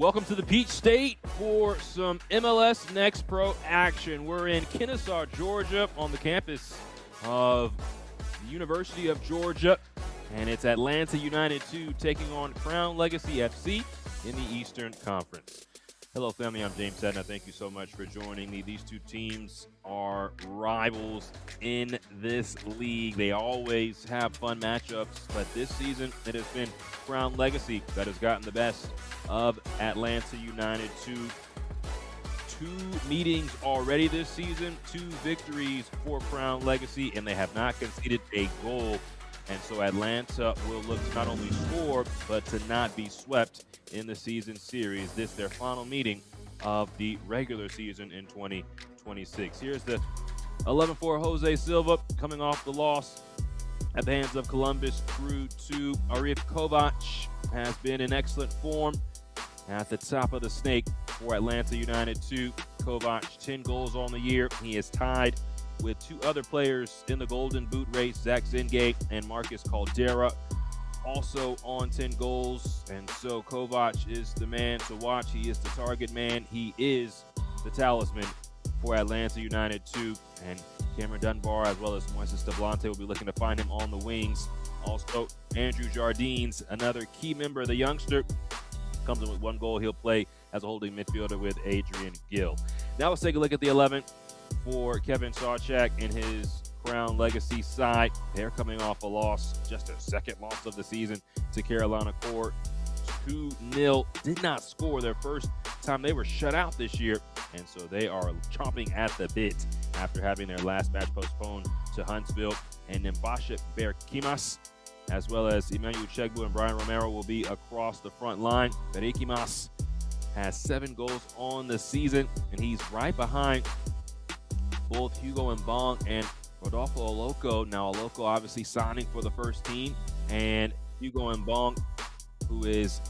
Welcome to the Peach State for some MLS Next Pro action. We're in Kennesaw, Georgia, on the campus of the University of Georgia, and it's Atlanta United 2 taking on Crown Legacy FC in the Eastern Conference. Hello, family. I'm James Sedna. Thank you so much for joining me. These two teams are rivals in this league. They always have fun matchups, but this season it has been Crown Legacy that has gotten the best of Atlanta United. Two meetings already this season, 2 victories for Crown Legacy, and they have not conceded a goal. And so Atlanta will look to not only score, but to not be swept in the season series. This is their final meeting of the regular season in 2026. Here's the 11-4 Jose Silva coming off the loss at the hands of Columbus Crew 2. Arif Kovac has been in excellent form at the top of the snake for Atlanta United 2. Kovac, 10 goals on the year. He is tied with 2 other players in the Golden Boot race, Zach Zingate and Marcus Caldera, also on 10 goals. And so Kovac is the man to watch. He is the target man. He is the talisman for Atlanta United 2. And Cameron Dunbar, as well as Moises Tablante, will be looking to find him on the wings. Also, Andrew Jardines, another key member, the youngster, comes in with 1 goal. He'll play as a holding midfielder with Adrian Gill. Now let's take a look at the 11 for Kevin Sawchak and his Crown Legacy side. They're coming off a loss, just their second loss of the season to Carolina Core. 2-0. Did not score their first time they were shut out this year, and so they are chomping at the bit after having their last match postponed to Huntsville. And then Basha Berkimas, as well as Emmanuel Chegbu and Brian Romero, will be across the front line. Berkimas has 7 goals on the season, and he's right behind both Hugo Mbong and Rodolfo Oloko. Now, Oloko obviously signing for the first team, and Hugo Mbong, who is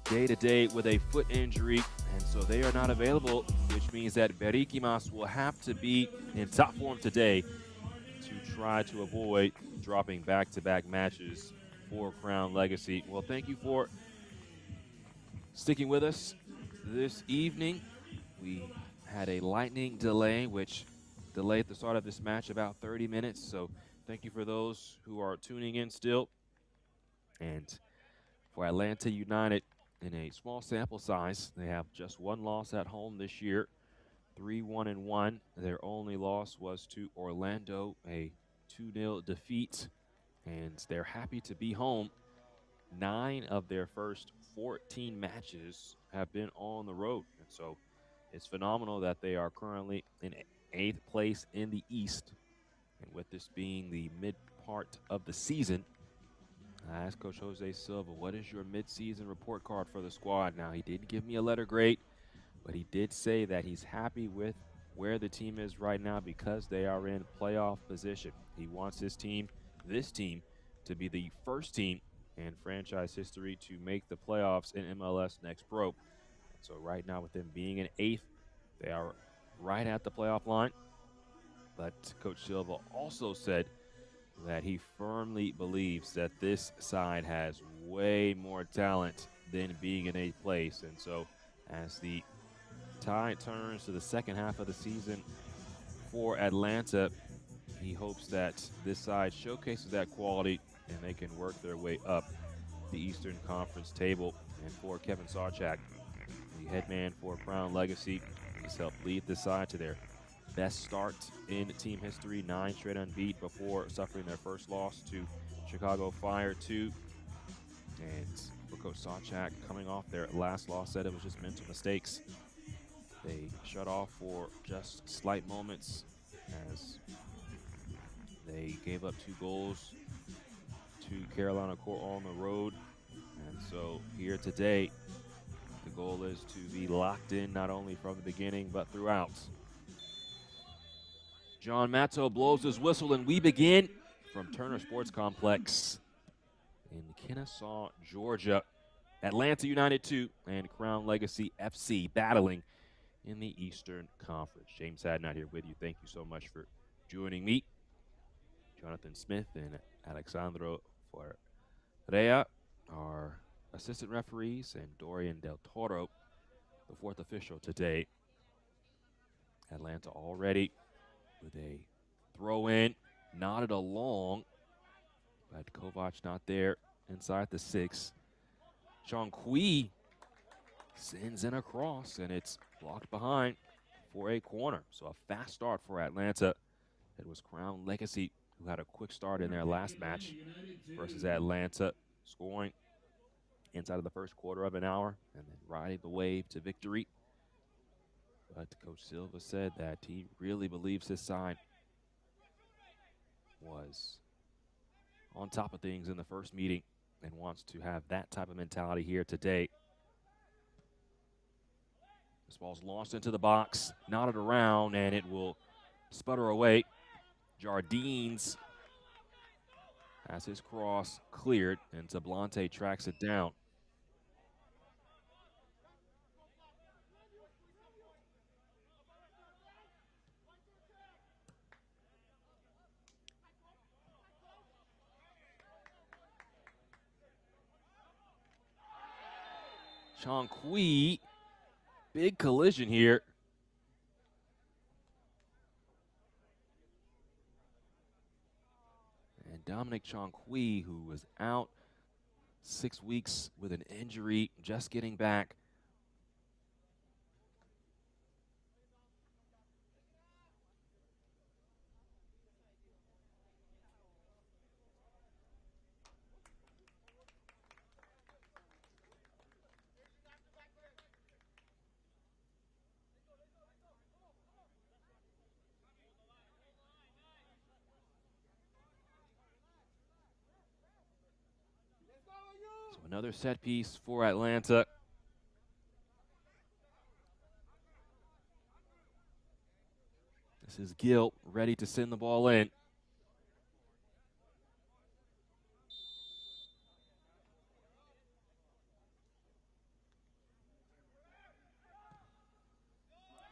day-to-day with a foot injury, and so they are not available, which means that Berkimas will have to be in top form today to try to avoid dropping back-to-back matches for Crown Legacy. Well, thank you for sticking with us this evening. We had a lightning delay, which delayed the start of this match about 30 minutes. So thank you for those who are tuning in still. And for Atlanta United, in a small sample size, they have just 1 loss at home this year, 3-1-1. Their only loss was to Orlando, a 2-0 defeat, and they're happy to be home. 9 of their first 14 matches have been on the road, and so it's phenomenal that they are currently in 8th place in the East. And with this being the mid part of the season, I asked Coach Jose Silva, what is your mid-season report card for the squad? Now, he didn't give me a letter grade, but he did say that he's happy with where the team is right now because they are in playoff position. He wants his team, this team, to be the first team in franchise history to make the playoffs in MLS Next Pro. And so right now, with them being in 8th, they are right at the playoff line. But Coach Silva also said that he firmly believes that this side has way more talent than being in 8th place. And so as the tide turns to the second half of the season for Atlanta, he hopes that this side showcases that quality and they can work their way up the Eastern Conference table. And for Kevin Sawchak, the head man for Crown Legacy, he's helped lead this side to their best start in team history, 9 straight unbeat before suffering their first loss to Chicago Fire 2. And for Coach Sawchak, coming off their last loss, said it was just mental mistakes. They shut off for just slight moments as they gave up 2 goals to Carolina Core on the road. And so here today, the goal is to be locked in not only from the beginning but throughout. John Matto blows his whistle, and we begin from Turner Sports Complex in Kennesaw, Georgia. Atlanta United 2 and Crown Legacy FC battling in the Eastern Conference. James Hadnot here with you. Thank you so much for joining me. Jonathan Smith and Alexandro Ferreira are assistant referees, and Dorian Del Toro the fourth official today. Atlanta already with a throw in, nodded along, but Kovac not there inside the 6. Chongqui sends in a cross, and it's blocked behind for a corner. So a fast start for Atlanta. It was Crown Legacy who had a quick start in their last match versus Atlanta, scoring inside of the first quarter of an hour and then riding the wave to victory. But Coach Silva said that he really believes his side was on top of things in the first meeting and wants to have that type of mentality here today. This ball's launched into the box, knotted around, and it will sputter away. Jardines has his cross cleared, and Tablante tracks it down. Chongqui, big collision here. And Dominic Chongqui, who was out 6 weeks with an injury, just getting back. So another set piece for Atlanta. This is Gill ready to send the ball in.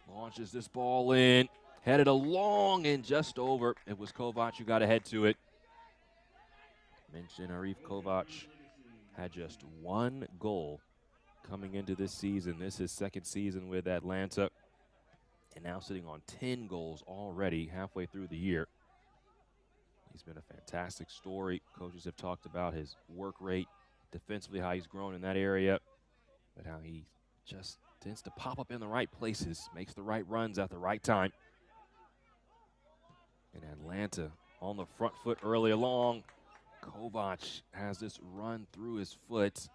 Launches this ball in, headed along and just over. It was Kovac who got ahead to it. Mentioned Arif Kovac had just 1 goal coming into this season. This is his second season with Atlanta, and now sitting on 10 goals already halfway through the year. He's been a fantastic story. Coaches have talked about his work rate, defensively, how he's grown in that area, but how he just tends to pop up in the right places, makes the right runs at the right time. And Atlanta on the front foot early along. Kovac has this run through his foot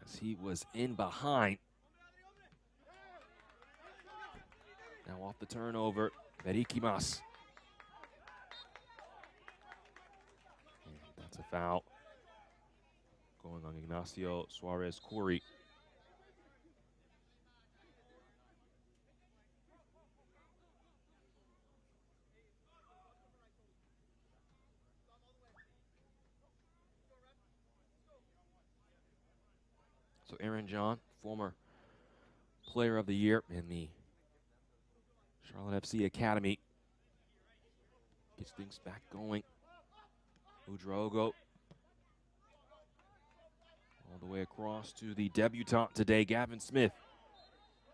as he was in behind. Now off the turnover, Berikimas. And that's a foul going on Ignacio Suarez-Curi. So Aaron John, former player of the year in the Charlotte FC Academy, gets things back going. Udraogo all the way across to the debutant today, Gavin Smith.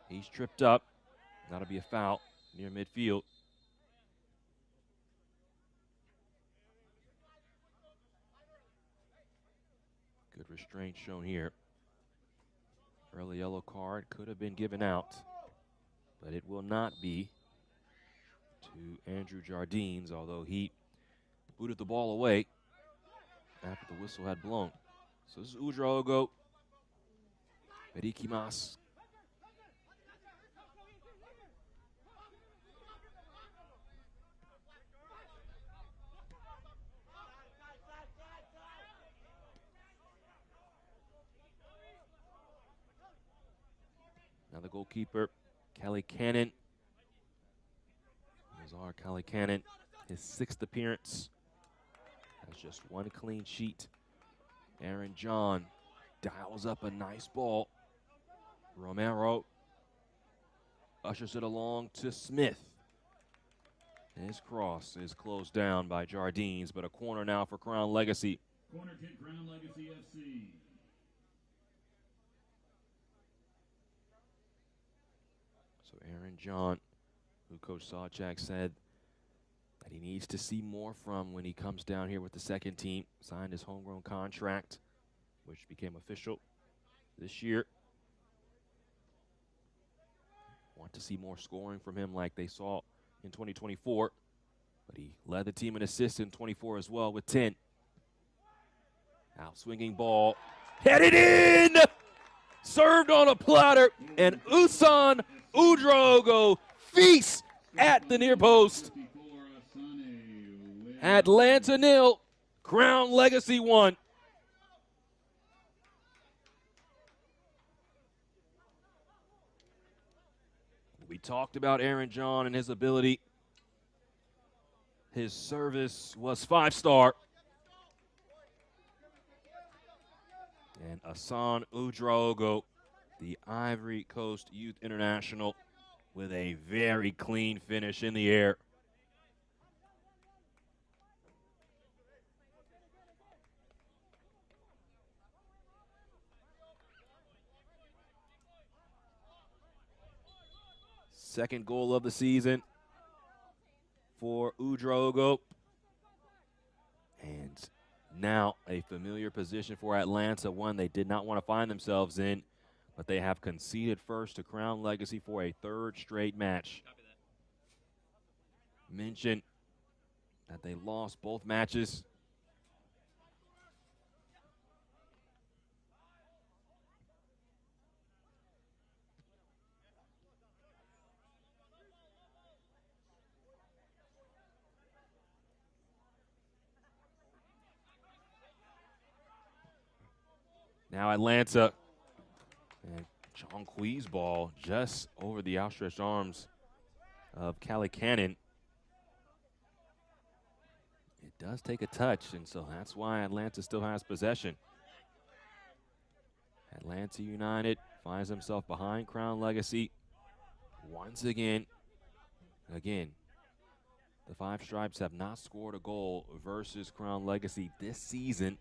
He's tripped up. That'll be a foul near midfield. Good restraint shown here. Early yellow card could have been given out, but it will not be to Andrew Jardines, although he booted the ball away after the whistle had blown. So this is Udraogo, Berikimas. Now the goalkeeper, Kelly Cannon. Nazar Kelly Cannon, his 6th appearance, has just 1 clean sheet. Aaron John dials up a nice ball. Romero ushers it along to Smith. His cross is closed down by Jardines, but a corner now for Crown Legacy. Corner kick, Crown Legacy FC. So Aaron John, who Coach Sawchak said that he needs to see more from when he comes down here with the second team, signed his homegrown contract, which became official this year. Want to see more scoring from him like they saw in 2024, but he led the team in assists in 24 as well with 10. Out swinging ball, headed in, served on a platter, and Usan Udraogo feasts at the near post. Atlanta 0, Crown Legacy 1. We talked about Aaron John and his ability. His service was 5-star. And Usan Udraogo, the Ivory Coast Youth International, with a very clean finish in the air. Second goal of the season for Udraogo. And now a familiar position for Atlanta, one they did not want to find themselves in, but they have conceded first to Crown Legacy for a third straight match. Mentioned that they lost both matches. Now Atlanta, and John Quee's ball just over the outstretched arms of Callie Cannon. It does take a touch, and so that's why Atlanta still has possession. Atlanta United finds himself behind Crown Legacy once again. The Five Stripes have not scored a goal versus Crown Legacy this season.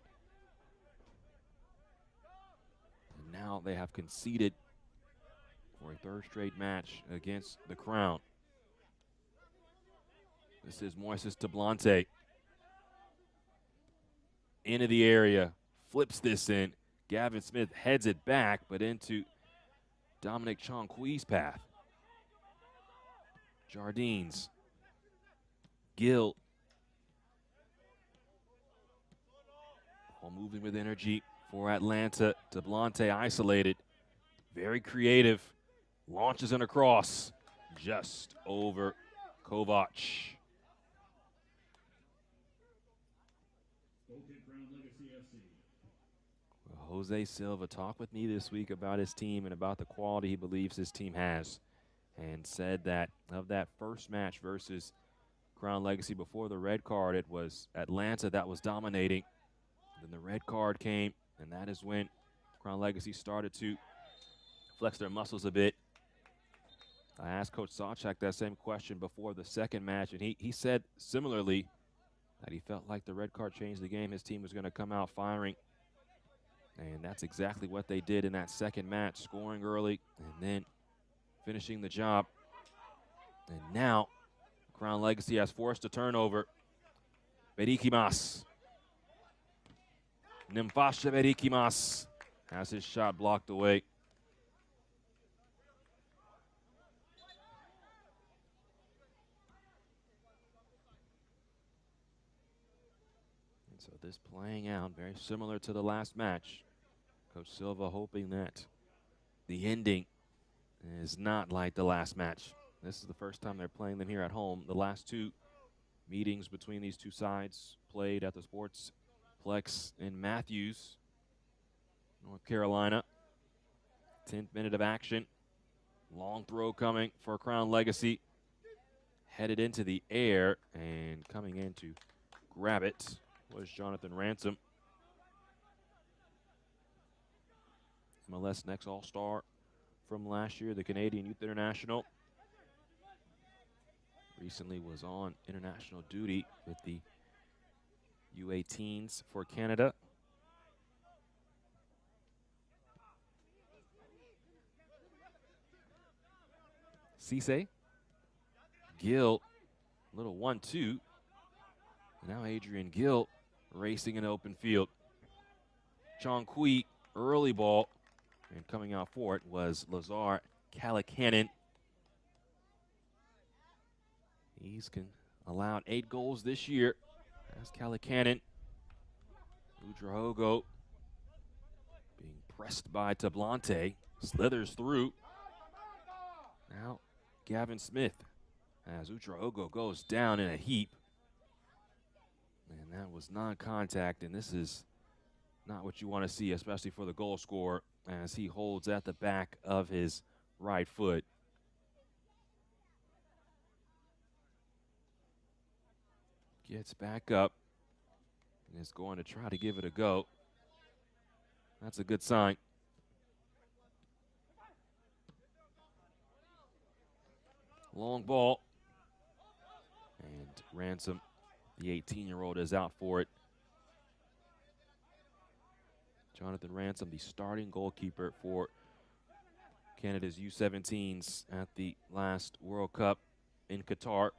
Now they have conceded for a third straight match against the Crown. This is Moises Tablante. Into the area, flips this in. Gavin Smith heads it back, but into Dominic Chonquee's path. Jardines. Gill. All moving with energy for Atlanta. Tablante isolated. Very creative. Launches an across. Just over Kovac. Jose Silva talked with me this week about his team and about the quality he believes his team has, and said that of that first match versus Crown Legacy before the red card, it was Atlanta that was dominating. Then the red card came, and that is when Crown Legacy started to flex their muscles a bit. I asked Coach Sawchak that same question before the second match, and he said similarly that he felt like the red card changed the game. His team was going to come out firing, and that's exactly what they did in that second match, scoring early and then finishing the job. And now Crown Legacy has forced a turnover. Berikimas. Nimfasha Berikimas has his shot blocked away. And so this playing out very similar to the last match. Coach Silva hoping that the ending is not like the last match. This is the first time they're playing them here at home. The last two meetings between these two sides played at the Sportsplex in Matthews, North Carolina. 10th minute of action. Long throw coming for Crown Legacy. Headed into the air, and coming in to grab it was Jonathan Ransom. MLS Next All-Star from last year, the Canadian Youth International. Recently was on international duty with the U18s for Canada. Cisse. Gill, little 1-2. Now Adrian Gill racing in open field. Chong Kui, early ball, and coming out for it was Lazar Kalakanen. He's allowed 8 goals this year. That's Kalakanen. Udrahogo being pressed by Tablante. Slithers through. Now Gavin Smith as Udrahogo goes down in a heap. And that was non-contact, and this is not what you want to see, especially for the goal scorer, as he holds at the back of his right foot. Gets back up and is going to try to give it a go. That's a good sign. Long ball. And Ransom, the 18-year-old, is out for it. Jonathan Ransom, the starting goalkeeper for Canada's U17s at the last World Cup in Qatar.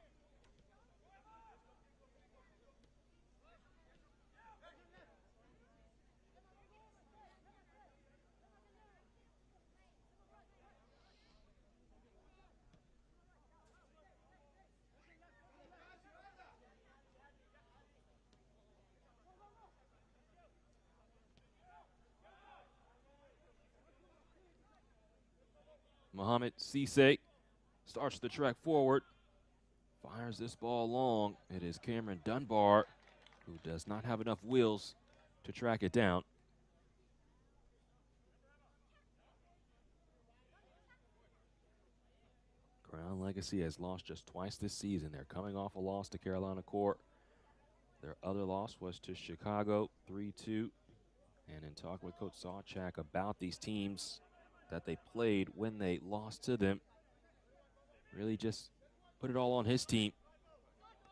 Mohamed Cisse starts the trek forward, fires this ball long. It is Cameron Dunbar, who does not have enough wheels to track it down. Crown Legacy has lost just twice this season. They're coming off a loss to Carolina Corps. Their other loss was to Chicago, 3-2. And in talking with Coach Sawchak about these teams that they played when they lost to them, really just put it all on his team.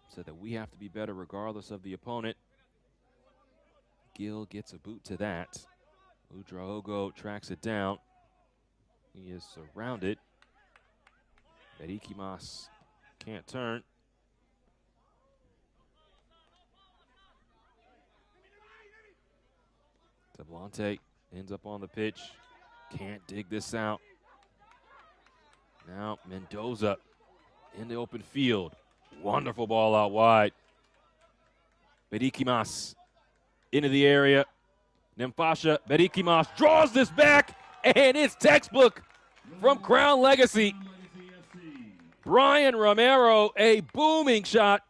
Said that we have to be better regardless of the opponent. Gill gets a boot to that. Udrahogo tracks it down. He is surrounded. Berikimas can't turn. Tablante ends up on the pitch. Can't dig this out. Now Mendoza in the open field. Wonderful ball out wide. Berikimas into the area. Nemfasha Berikimas draws this back, and it's textbook from Crown Legacy. Brian Romero, a booming shot,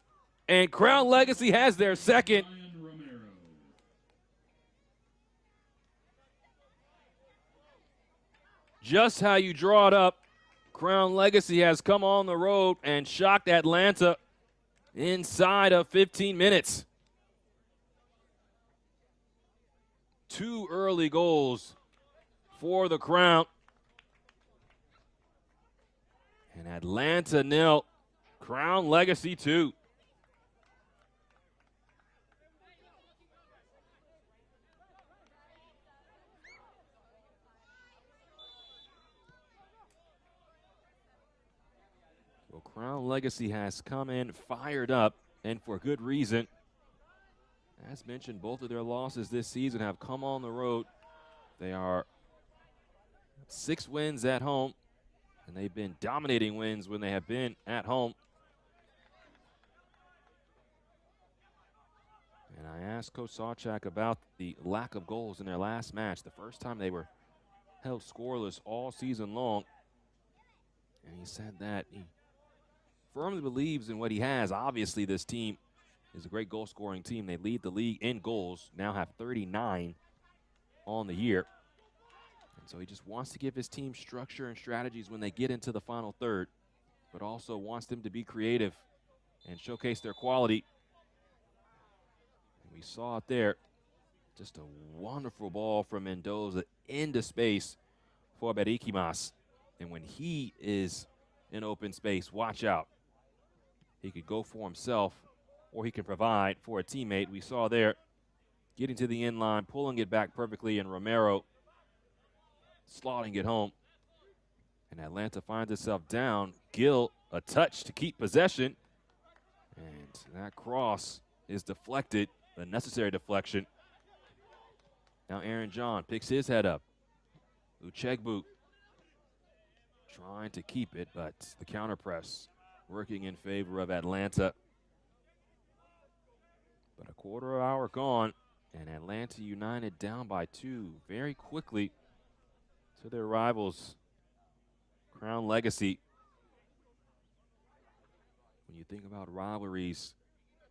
and Crown Legacy has their second. Just how you draw it up, Crown Legacy has come on the road and shocked Atlanta inside of 15 minutes. 2 early goals for the Crown. And Atlanta 0, Crown Legacy 2. Well, Crown Legacy has come in fired up, and for good reason. As mentioned, both of their losses this season have come on the road. They are 6 wins at home, and they've been dominating wins when they have been at home. And I asked Coach Sawchak about the lack of goals in their last match, the first time they were held scoreless all season long. And he said that he firmly believes in what he has. Obviously, this team is a great goal-scoring team. They lead the league in goals, now have 39 on the year. And so he just wants to give his team structure and strategies when they get into the final third, but also wants them to be creative and showcase their quality. And we saw it there. Just a wonderful ball from Mendoza into space for Berikimas. And when he is in open space, watch out. He could go for himself, or he can provide for a teammate. We saw there getting to the end line, pulling it back perfectly, and Romero slotting it home. And Atlanta finds itself down. Gill, a touch to keep possession. And that cross is deflected, a necessary deflection. Now Aaron John picks his head up. Uchegbu trying to keep it, but the counter press working in favor of Atlanta. But a quarter hour gone, and Atlanta United down by 2 very quickly to their rivals, Crown Legacy. When you think about rivalries,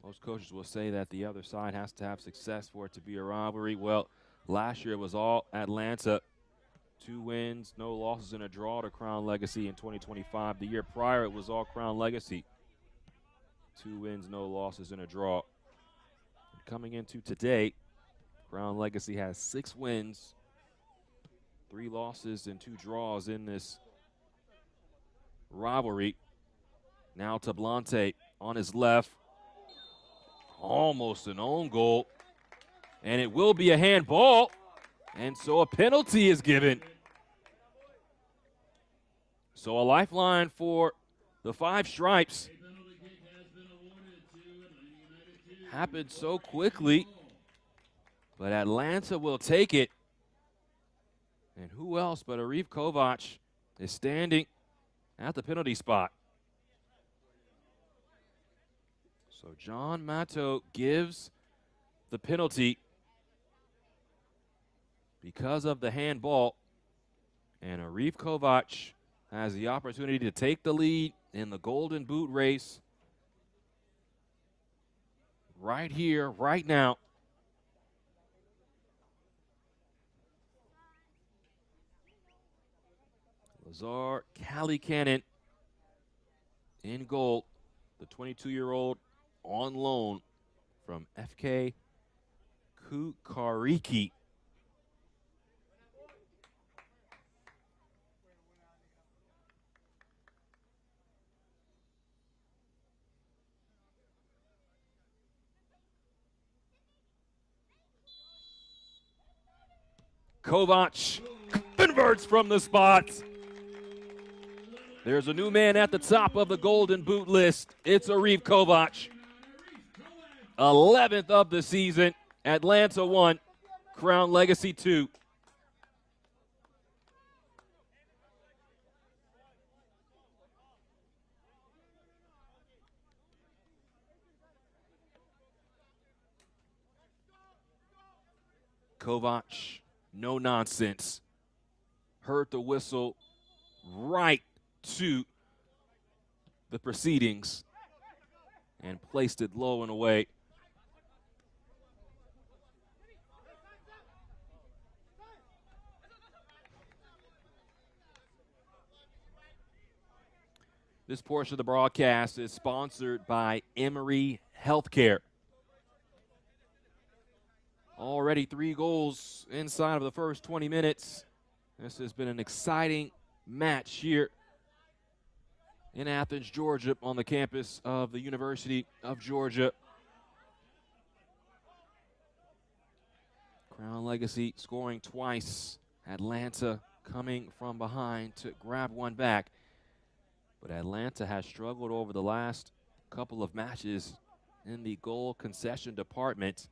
most coaches will say that the other side has to have success for it to be a rivalry. Well, last year it was all Atlanta. 2 wins, no losses, and a draw to Crown Legacy in 2025. The year prior, it was all Crown Legacy. 2 wins, no losses, and a draw. And coming into today, Crown Legacy has 6 wins, 3 losses, and 2 draws in this rivalry. Now Tablante on his left. Almost an own goal. And it will be a handball. And so a penalty is given. So a lifeline for the 5 Stripes. Happened so quickly, but Atlanta will take it. And who else but Arif Kovac is standing at the penalty spot. So John Matto gives the penalty because of the handball. And Arif Kovac has the opportunity to take the lead in the Golden Boot race right here, right now. Lazar Callie-Cannon in goal, the 22-year-old on loan from FK Kukariki. Kovac converts from the spot. There's a new man at the top of the Golden Boot list. It's Arif Kovac. 11th of the season. Atlanta 1, Crown Legacy 2. Kovac, no nonsense. Heard the whistle right to the proceedings and placed it low and away. This portion of the broadcast is sponsored by Emory Healthcare. Already 3 goals inside of the first 20 minutes. This has been an exciting match here in Athens, Georgia, on the campus of the University of Georgia. Crown Legacy scoring twice. Atlanta coming from behind to grab one back. But Atlanta has struggled over the last couple of matches in the goal concession department.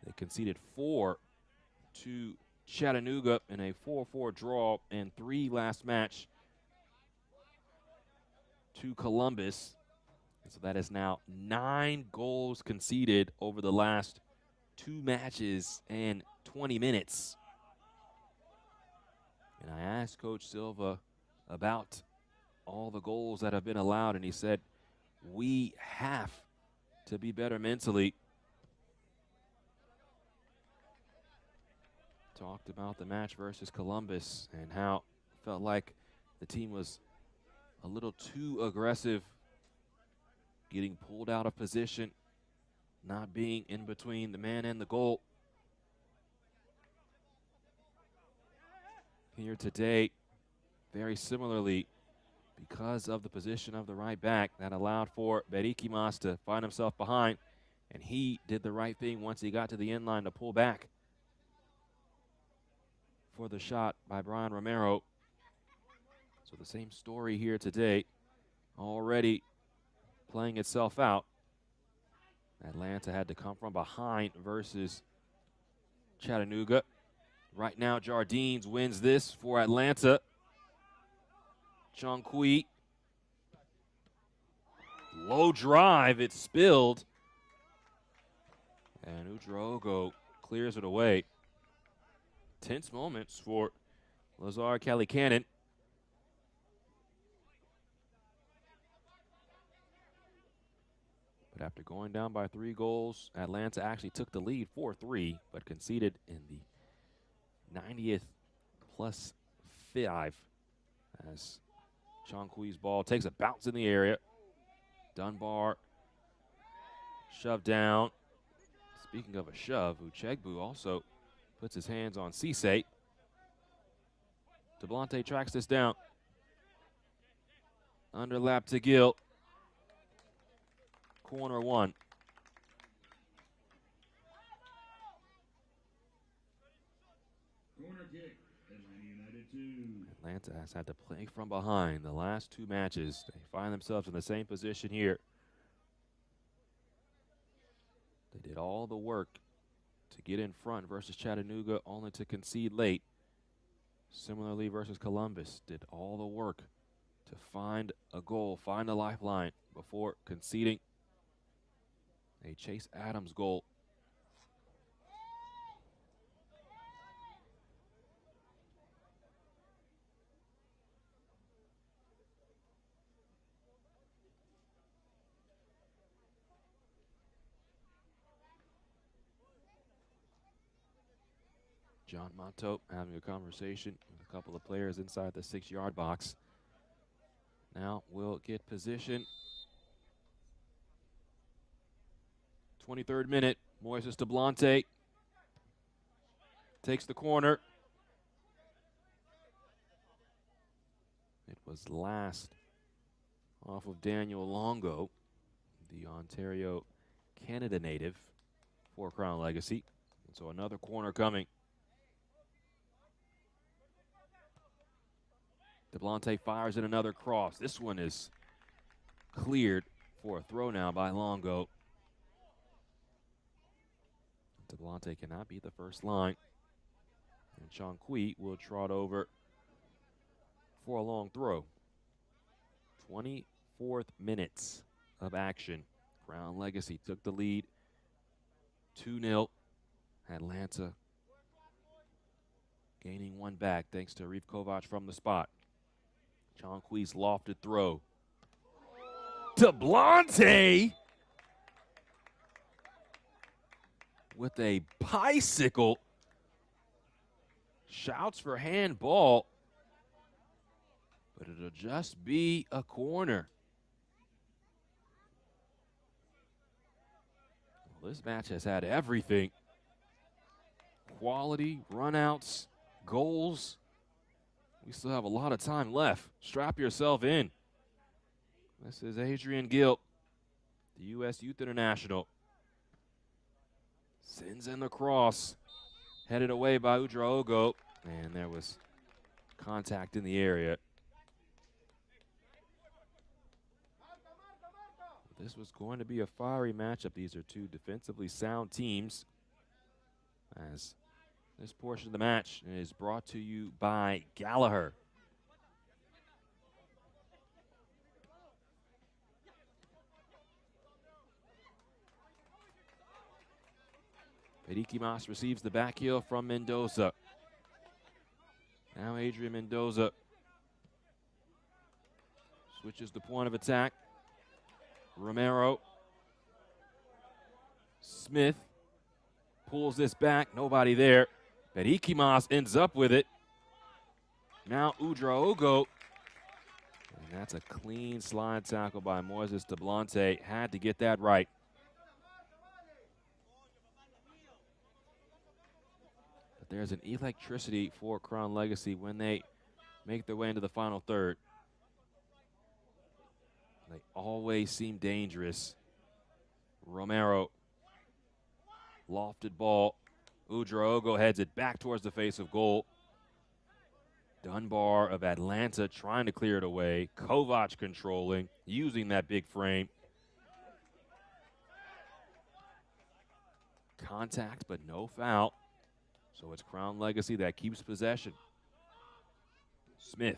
They conceded 4 to Chattanooga in a 4-4 draw, and 3 last match to Columbus. And so that is now 9 goals conceded over the last 2 matches and 20 minutes. And I asked Coach Silva about all the goals that have been allowed, and he said, we have to be better mentally. Talked about the match versus Columbus and how it felt like the team was a little too aggressive, getting pulled out of position, not being in between the man and the goal. Here today, very similarly, because of the position of the right back, that allowed for Berikimas to find himself behind, and he did the right thing once he got to the end line to pull back for the shot by Brian Romero. So the same story here today, already playing itself out. Atlanta had to come from behind versus Chattanooga. Right now, Jardines wins this for Atlanta. Chung Kui. Low drive, it's spilled. And Udraogo clears it away. Tense moments for Lazar Callie-Cannon. But after going down by 3 goals, Atlanta actually took the lead 4-3, but conceded in the 90th plus 5 as Chung Kui's ball takes a bounce in the area. Dunbar shoved down. Speaking of a shove, Uchegbu also puts his hands on Cisse. DeBlante tracks this down. Underlap to Gill. Corner 1. Corner kick, Atlanta United 2. Atlanta has had to play from behind the last 2 matches. They find themselves in the same position here. They did all the work to get in front versus Chattanooga, only to concede late. Similarly versus Columbus, did all the work to find a goal, find a lifeline before conceding a Chase Adams goal. John Monto having a conversation with a couple of players inside the 6-yard box. Now we'll get position. 23rd minute, Moises DeBlante takes the corner. It was last off of Daniel Longo, the Ontario, Canada native for Crown Legacy. And so another corner coming. DeBlante fires in another cross. This one is cleared for a throw now by Longo. DeBlante cannot beat the first line. And Chung Kui will trot over for a long throw. 24th minutes of action. Crown Legacy took the lead 2-0. Atlanta gaining 1 back thanks to Reef Kovac from the spot. Chung Kui's lofted throw. DeBlante with a bicycle. Shouts for handball, but it'll just be a corner. Well, this match has had everything. Quality, runouts, goals. We still have a lot of time left. Strap yourself in. This is Adrian Gill, the U.S. Youth International. Sends in the cross. Headed away by Udraogo. And there was contact in the area. This was going to be a fiery matchup. These are 2 defensively sound teams. As this portion of the match is brought to you by Gallagher. Periquimas receives the back heel from Mendoza. Now Adrian Mendoza switches the point of attack. Romero. Smith pulls this back. Nobody there. Periquimas ends up with it. Now Udraogo. And that's a clean slide tackle by Moises DeBlante. Had to get that right. But there's an electricity for Crown Legacy when they make their way into the final third. They always seem dangerous. Romero. Lofted ball. Udraogo heads it back towards the face of goal. Dunbar of Atlanta trying to clear it away. Kovac controlling, using that big frame. Contact, but no foul. So it's Crown Legacy that keeps possession. Smith.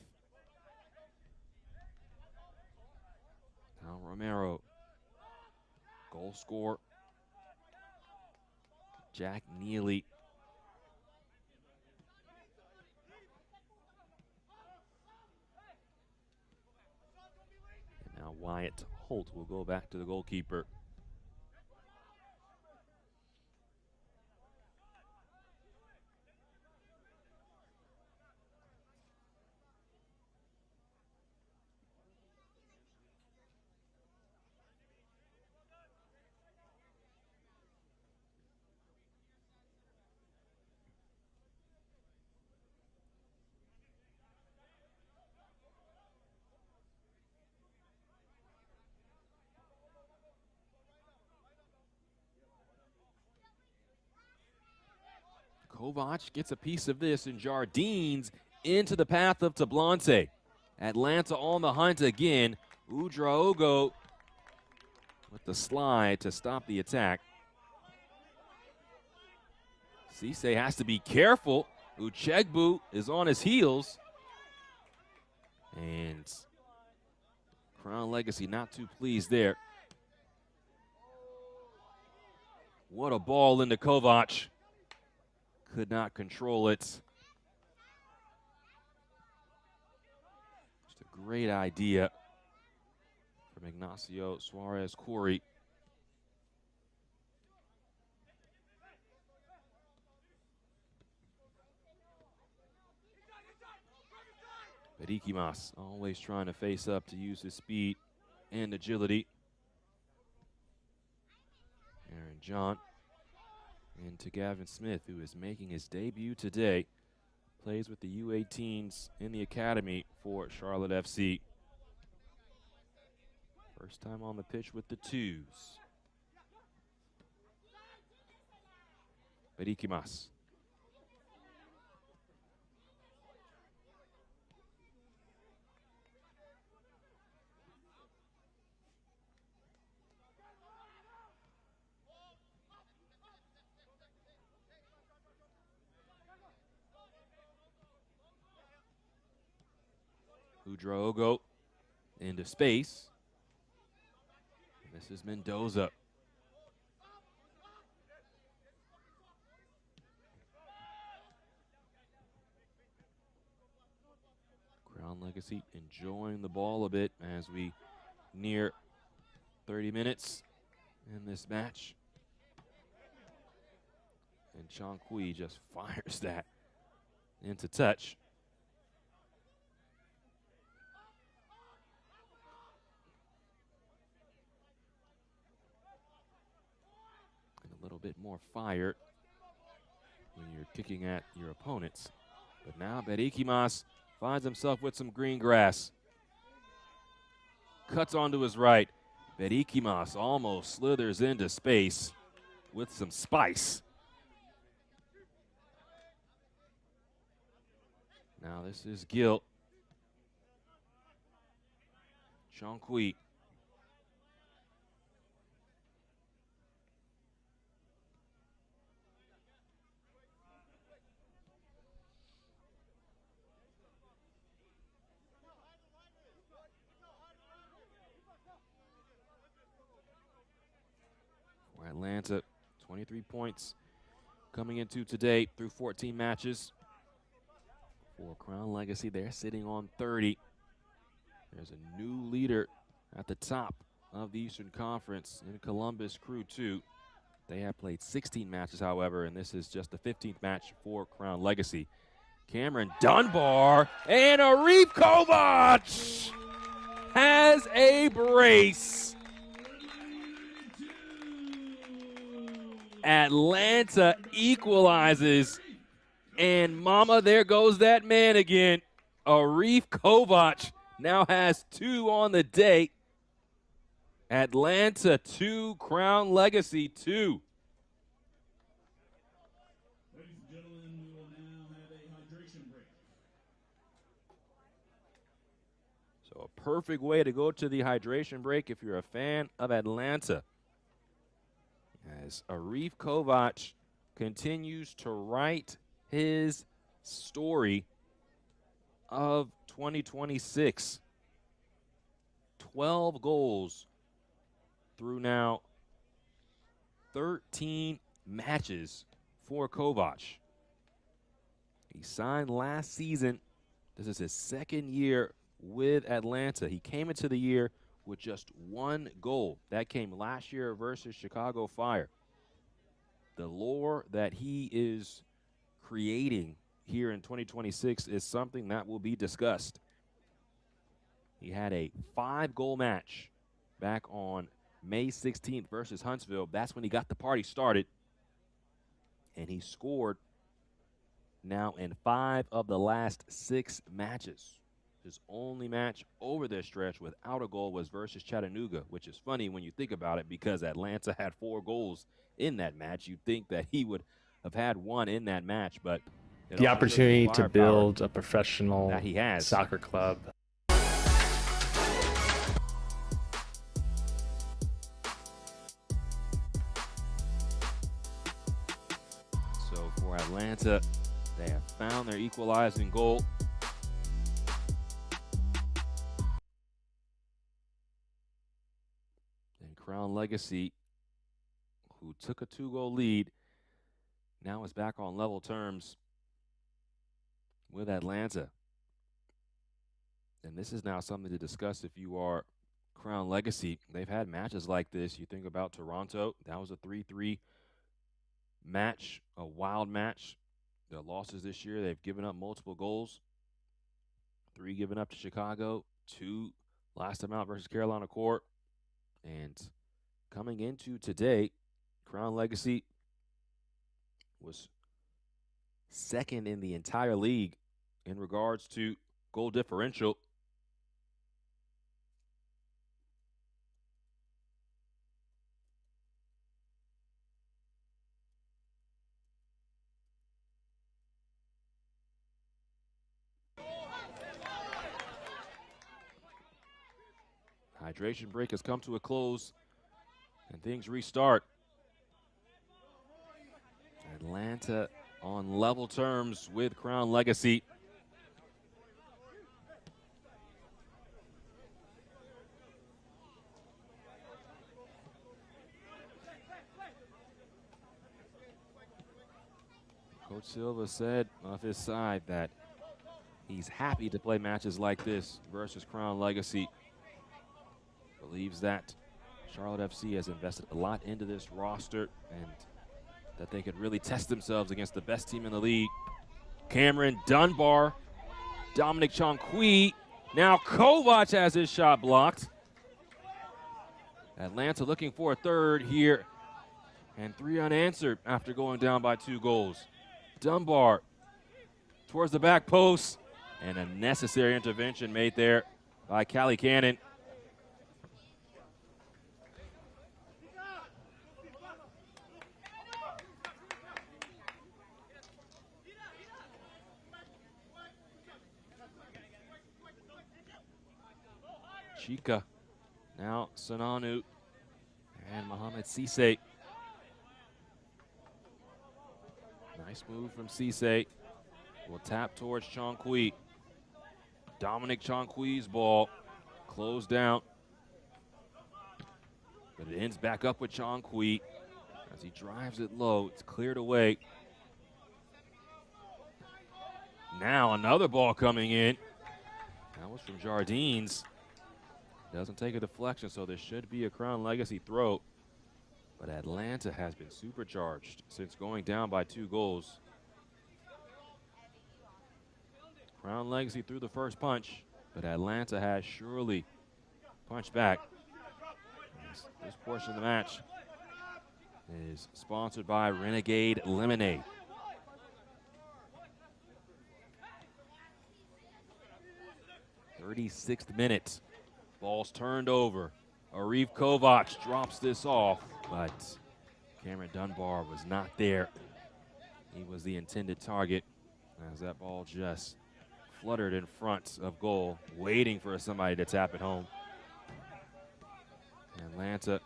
Now Romero. Goal scorer. Jack Neely. And now Wyatt Holt will go back to the goalkeeper. Kovac gets a piece of this, and Jardines into the path of Tablante. Atlanta on the hunt again. Udraogo with the slide to stop the attack. Cisse has to be careful. Uchegbu is on his heels. And Crown Legacy not too pleased there. What a ball into Kovac. Could not control it. Just a great idea from Ignacio Suarez-Corey. Periquimas always trying to face up to use his speed and agility. Aaron John. And to Gavin Smith, who is making his debut today. Plays with the U18s in the academy for Charlotte FC. First time on the pitch with the twos. Periquimas. Udraogo into space. This is Mendoza. Crown Legacy enjoying the ball a bit as we near 30 minutes in this match. And Chankui just fires that into touch. A little bit more fire when you're kicking at your opponents. But now Periquimas finds himself with some green grass. Cuts onto his right. Periquimas almost slithers into space with some spice. Now this is Gil. Chankui. Atlanta, 23 points coming into today through 14 matches. For Crown Legacy, they're sitting on 30. There's a new leader at the top of the Eastern Conference in Columbus Crew 2. They have played 16 matches, however, and this is just the 15th match for Crown Legacy. Cameron Dunbar and Arif Kovac has a brace. Atlanta equalizes, and mama, there goes that man again. Arif Kovac now has 2 on the day. Atlanta 2, Crown Legacy 2. Ladies and gentlemen, we will now have a hydration break. perfect way to go to the hydration break if you're a fan of Atlanta. As Arif Kovac continues to write his story of 2026. 12 goals through now 13 matches for Kovac. He signed last season. This is his second year with Atlanta. He came into the year with just 1 goal. That came last year versus Chicago Fire. The lore that he is creating here in 2026 is something that will be discussed. He had a 5-goal match back on May 16th versus Huntsville. That's when he got the party started. And he scored now in 5 of the last 6 matches. His only match over this stretch without a goal was versus Chattanooga, which is funny when you think about it because Atlanta had 4 goals in that match. You'd think that he would have had 1 in that match, but the opportunity to build a professional that he has. Soccer club. So for Atlanta, they have found their equalizing goal. And Crown Legacy, who took a 2-goal lead, now is back on level terms with Atlanta. And this is now something to discuss if you are Crown Legacy. They've had matches like this. You think about Toronto. That was a 3-3 match, a wild match. Their losses this year, they've given up multiple goals. 3 given up to Chicago, 2 last time out versus Carolina Court. And coming into today, Crown Legacy was second in the entire league in regards to goal differential. Hydration break has come to a close and things restart. Atlanta on level terms with Crown Legacy. Coach Silva said of his side that he's happy to play matches like this versus Crown Legacy. Believes that Charlotte FC has invested a lot into this roster and that they could really test themselves against the best team in the league. Cameron Dunbar, Dominic Chonqui. Now Kovac has his shot blocked. Atlanta looking for a third here, and 3 unanswered after going down by 2 goals. Dunbar towards the back post, and a necessary intervention made there by Callie Cannon. Chika, now Sananu, and Mohamed Cisse. Nice move from Cisse. Will tap towards Chonqui. Dominic Chonqui's ball closed down. But it ends back up with Chonqui as he drives it low. It's cleared away. Now another ball coming in. That was from Jardines. Doesn't take a deflection, so there should be a Crown Legacy throw. But Atlanta has been supercharged since going down by 2 goals. Crown Legacy threw the first punch, but Atlanta has surely punched back. This portion of the match is sponsored by Renegade Lemonade. "36th minute. Ball's turned over. Arif Kovac drops this off, but Cameron Dunbar was not there. He was the intended target as that ball just fluttered in front of goal, waiting for somebody to tap it home. Atlanta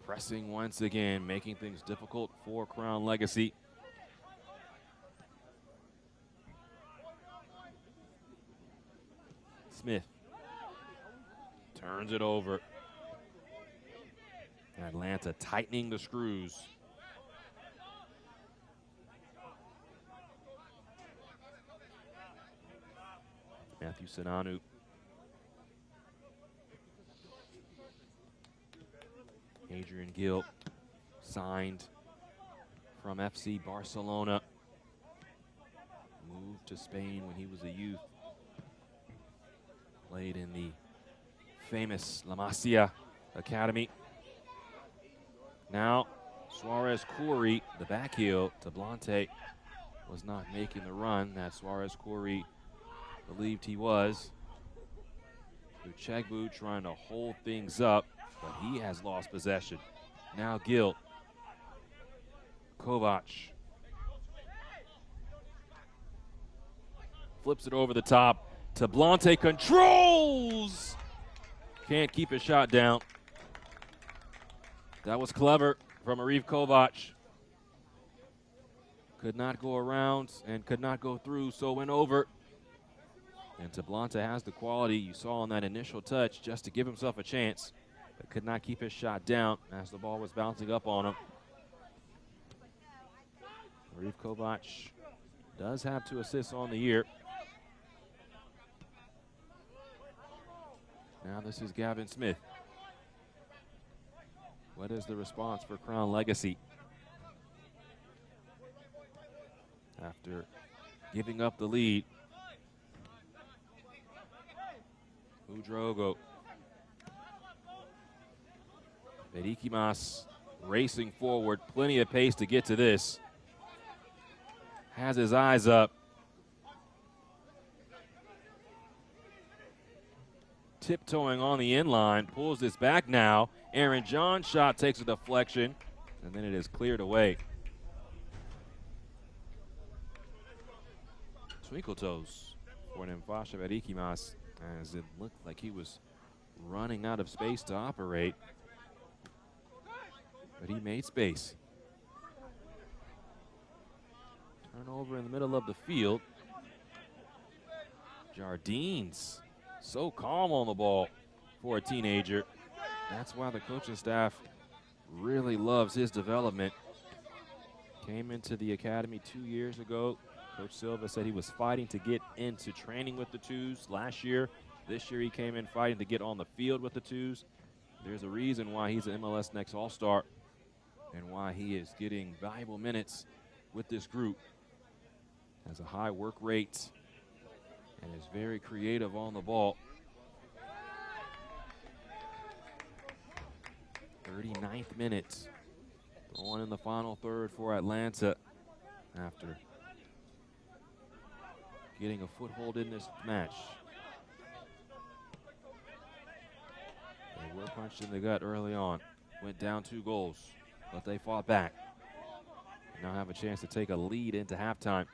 pressing once again, making things difficult for Crown Legacy. Smith turns it over. Atlanta tightening the screws. Matthew Sinanu. Adrian Gill, signed from FC Barcelona. Moved to Spain when he was a youth. Played in the famous La Masia Academy. Now, Suarez Corey, the back heel to Blante, was not making the run that Suarez Corey believed he was. Uchegbu trying to hold things up, but he has lost possession. Now Gil. Kovac. Flips it over the top to Blante, controls! Can't keep his shot down. That was clever from Arif Kovac. Could not go around and could not go through, so went over. And Tablante has the quality you saw on that initial touch just to give himself a chance, but could not keep his shot down as the ball was bouncing up on him. Arif Kovac does have 2 assists on the year. Now this is Gavin Smith. What is the response for Crown Legacy? After giving up the lead. Udrogo. Berikimas racing forward, plenty of pace to get to this. Has his eyes up. Tiptoeing on the inline, pulls this back now. Aaron John's shot takes a deflection, and then it is cleared away. Twinkle toes for Nemfasha Berikimas, as it looked like he was running out of space to operate. But he made space. Turnover in the middle of the field. Jardines, so calm on the ball for a teenager. That's why the coaching staff really loves his development. Came into the academy 2 years ago. Coach Silva said he was fighting to get into training with the twos last year. This year he came in fighting to get on the field with the twos. There's a reason why he's an MLS Next All-Star and why he is getting valuable minutes with this group. Has a high work rate and is very creative on the ball. 39th minute. Going in the final third for Atlanta after getting a foothold in this match. They were punched in the gut early on. Went down 2 goals, but they fought back. Now have a chance to take a lead into halftime.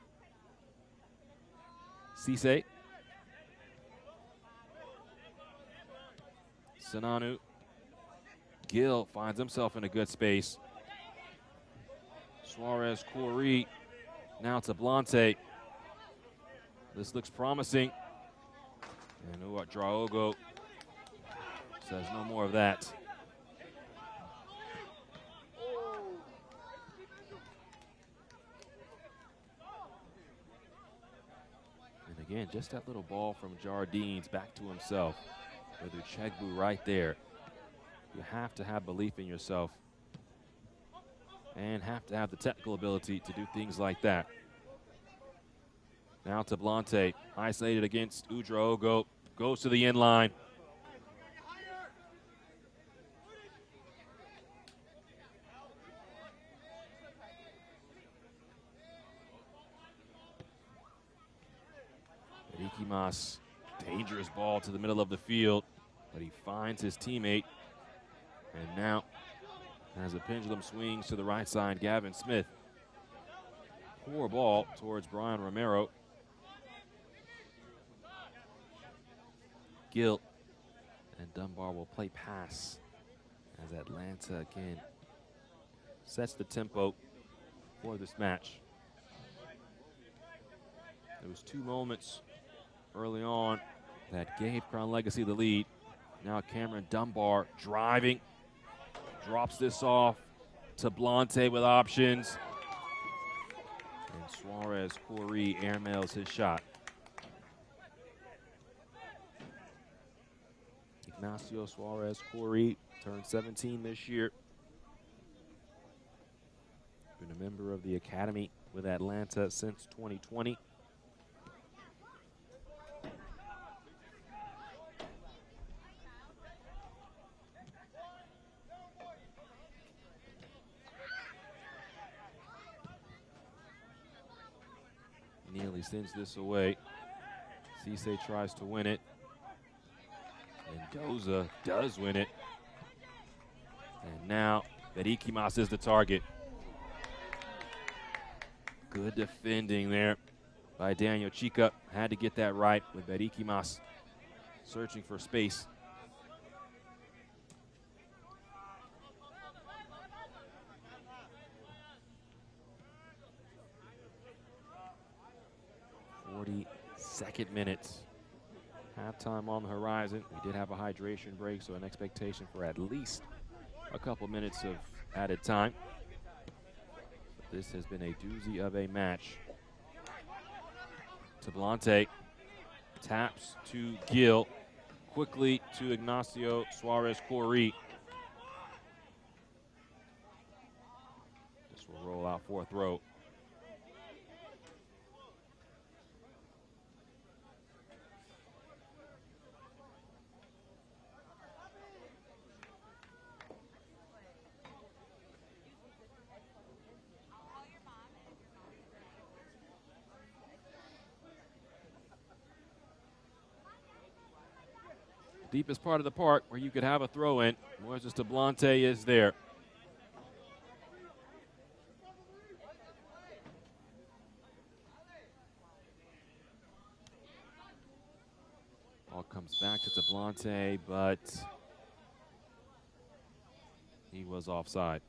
Cisse. Sinanu. Gill finds himself in a good space. Suarez Corey. Now to Blante. This looks promising. And Draogo says no more of that. And again, just that little ball from Jardines back to himself. With Uchegbu right there. You have to have belief in yourself and have to have the technical ability to do things like that. Now to Blante, isolated against Udraogo, goes to the end line. Berikimas, dangerous ball to the middle of the field, but he finds his teammate. And now, as the pendulum swings to the right side, Gavin Smith. Poor ball towards Brian Romero. Gill. And Dunbar will play pass as Atlanta again sets the tempo for this match. There was 2 moments early on that gave Crown Legacy the lead. Now Cameron Dunbar driving, drops this off to Blante with options. And Suarez Corey airmails his shot. Ignacio Suarez Corey turned 17 this year. Been a member of the academy with Atlanta since 2020. Neely sends this away. Cisse tries to win it. Mendoza does win it. And now Berikimas is the target. Good defending there by Daniel Chica. Had to get that right with Berikimas searching for space. Second minutes. Halftime on the horizon. We did have a hydration break, so an expectation for at least a couple minutes of added time. But this has been a doozy of a match. Tablante taps to Gill. Quickly to Ignacio Suarez Corey. This will roll out 4th row. Deepest part of the park where you could have a throw in. Moises Tablante is there. Ball comes back to Tablante, but he was offside.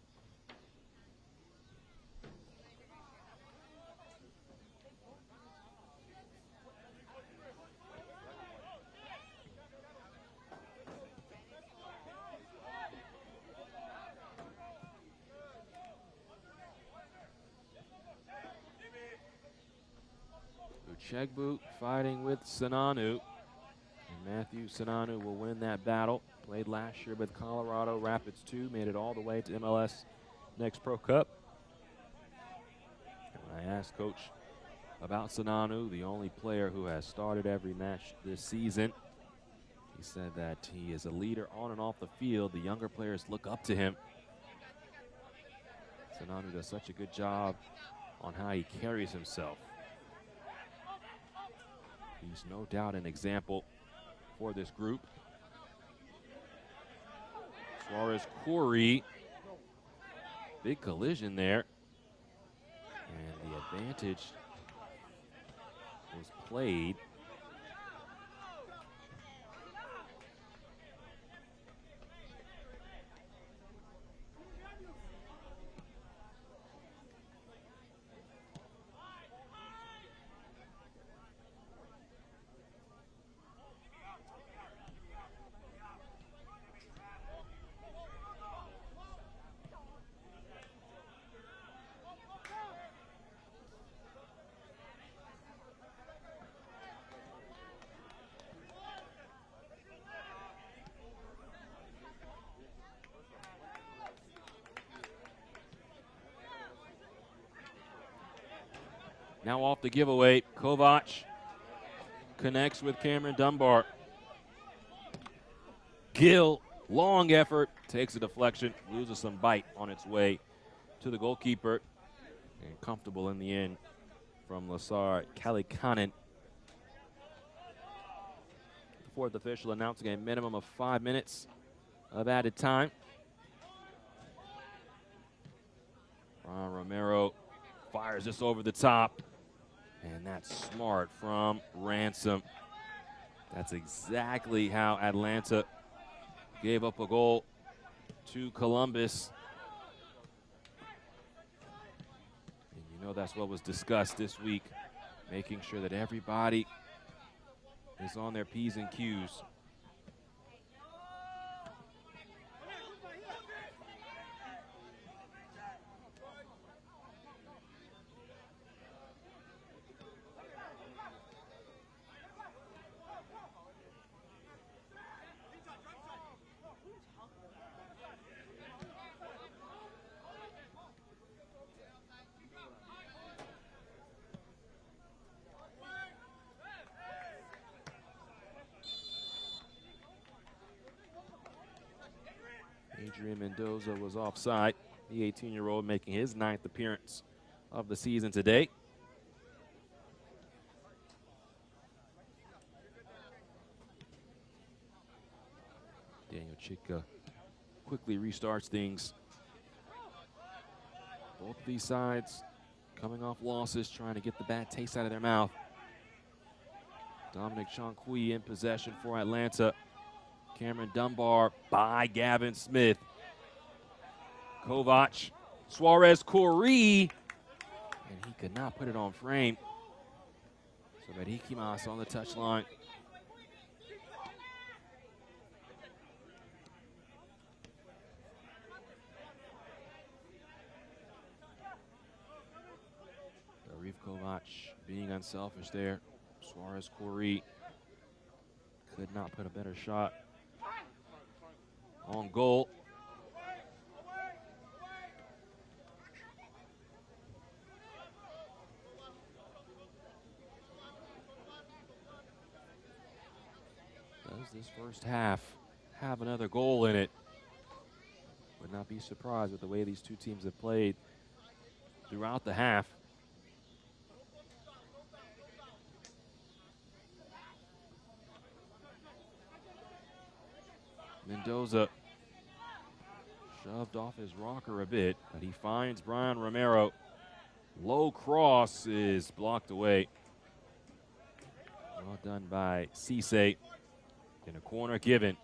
Chegbu fighting with Sinanu. And Matthew Sinanu will win that battle. Played last year with Colorado Rapids 2, made it all the way to MLS Next Pro Cup. And when I asked Coach about Sinanu, the only player who has started every match this season, he said that he is a leader on and off the field. The younger players look up to him. Sinanu does such a good job on how he carries himself. He's no doubt an example for this group. Suarez Corey, big collision there. And the advantage was played. Now off the giveaway, Kovac connects with Cameron Dunbar. Gill, long effort, takes a deflection, loses some bite on its way to the goalkeeper. And comfortable in the end from Lasar Kalikanen. The 4th official announcing a minimum of 5 minutes of added time. Ron Romero fires this over the top. And that's smart from Ransom. That's exactly how Atlanta gave up a goal to Columbus. And you know that's what was discussed this week, making sure that everybody is on their P's and Q's. Adrian Mendoza was offside. The 18-year-old making his 9th appearance of the season today. Daniel Chica quickly restarts things. Both of these sides coming off losses, trying to get the bad taste out of their mouth. Dominic Chanqui in possession for Atlanta. Cameron Dunbar by Gavin Smith. Kovac, Suarez Corey, and he could not put it on frame. So Bedikimas on the touchline. Arif Kovac being unselfish there. Suarez Corey could not put a better shot on goal. Does this first half have another goal in it? Would not be surprised with the way these two teams have played throughout the half. Mendoza shoved off his rocker a bit, but he finds Brian Romero. Low cross is blocked away. Well done by Cisse. In a corner given.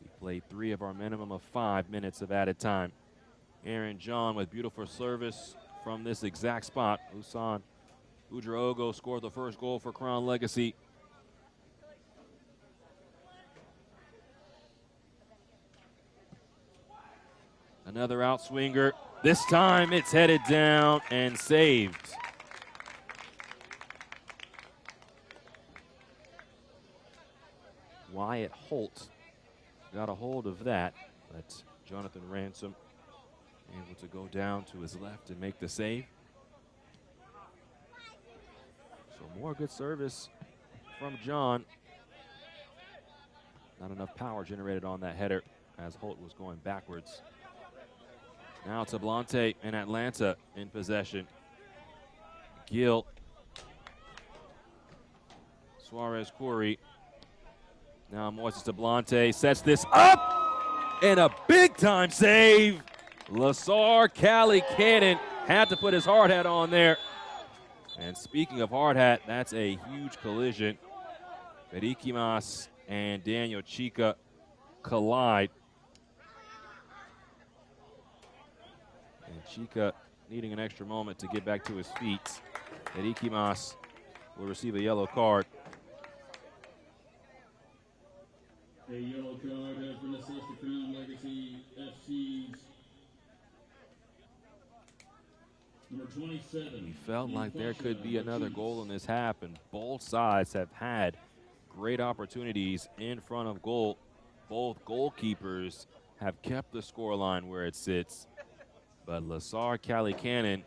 We played 3 of our minimum of 5 minutes of added time. Aaron John with beautiful service from this exact spot. Usan Udraogo scored the first goal for Crown Legacy. Another outswinger. This time it's headed down and saved. Wyatt Holt got a hold of that, but Jonathan Ransom able to go down to his left and make the save. So more good service from John. Not enough power generated on that header as Holt was going backwards. Now it's Ablante and Atlanta in possession. Gill. Suarez Corey. Now Moises Ablante sets this up. And a big-time save. Lasar Callie-Cannon had to put his hard hat on there. And speaking of hard hat, that's a huge collision. Bedikimas and Daniel Chica collide. And Chica needing an extra moment to get back to his feet. Bedikimas will receive a yellow card. A yellow card has been assessed to Crown Legacy FC's number 27. We felt like there could be another goal in this half, and both sides have had great opportunities in front of goal. Both goalkeepers have kept the scoreline where it sits, but Lasar Callie-Cannon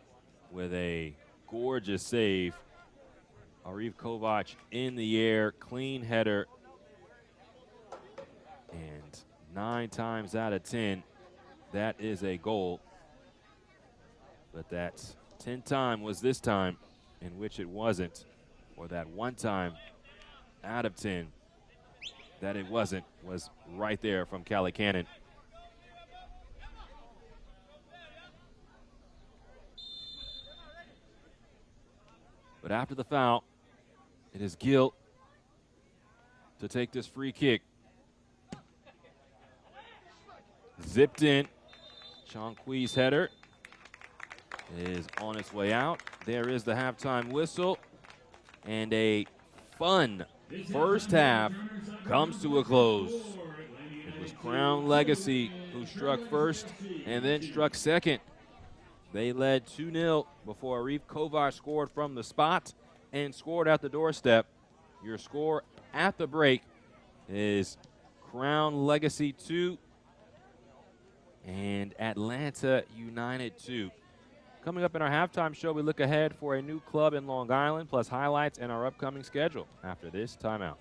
with a gorgeous save. Arif Kovac in the air, clean header. And 9 times out of 10, that is a goal. But that 10th time was this time in which it wasn't, or that 1 time out of 10 that it wasn't was right there from Callie Cannon. But after the foul, it is Gill to take this free kick. Zipped in. Chonqui's header is on its way out. There is the halftime whistle. And a fun first half comes to a close. It was Crown Legacy who struck first and then struck second. They led 2-0 before Arif Kovar scored from the spot and scored at the doorstep. Your score at the break is Crown Legacy 2 and Atlanta United 2. Coming up in our halftime show, we look ahead for a new club in Long Island, plus highlights and our upcoming schedule after this timeout.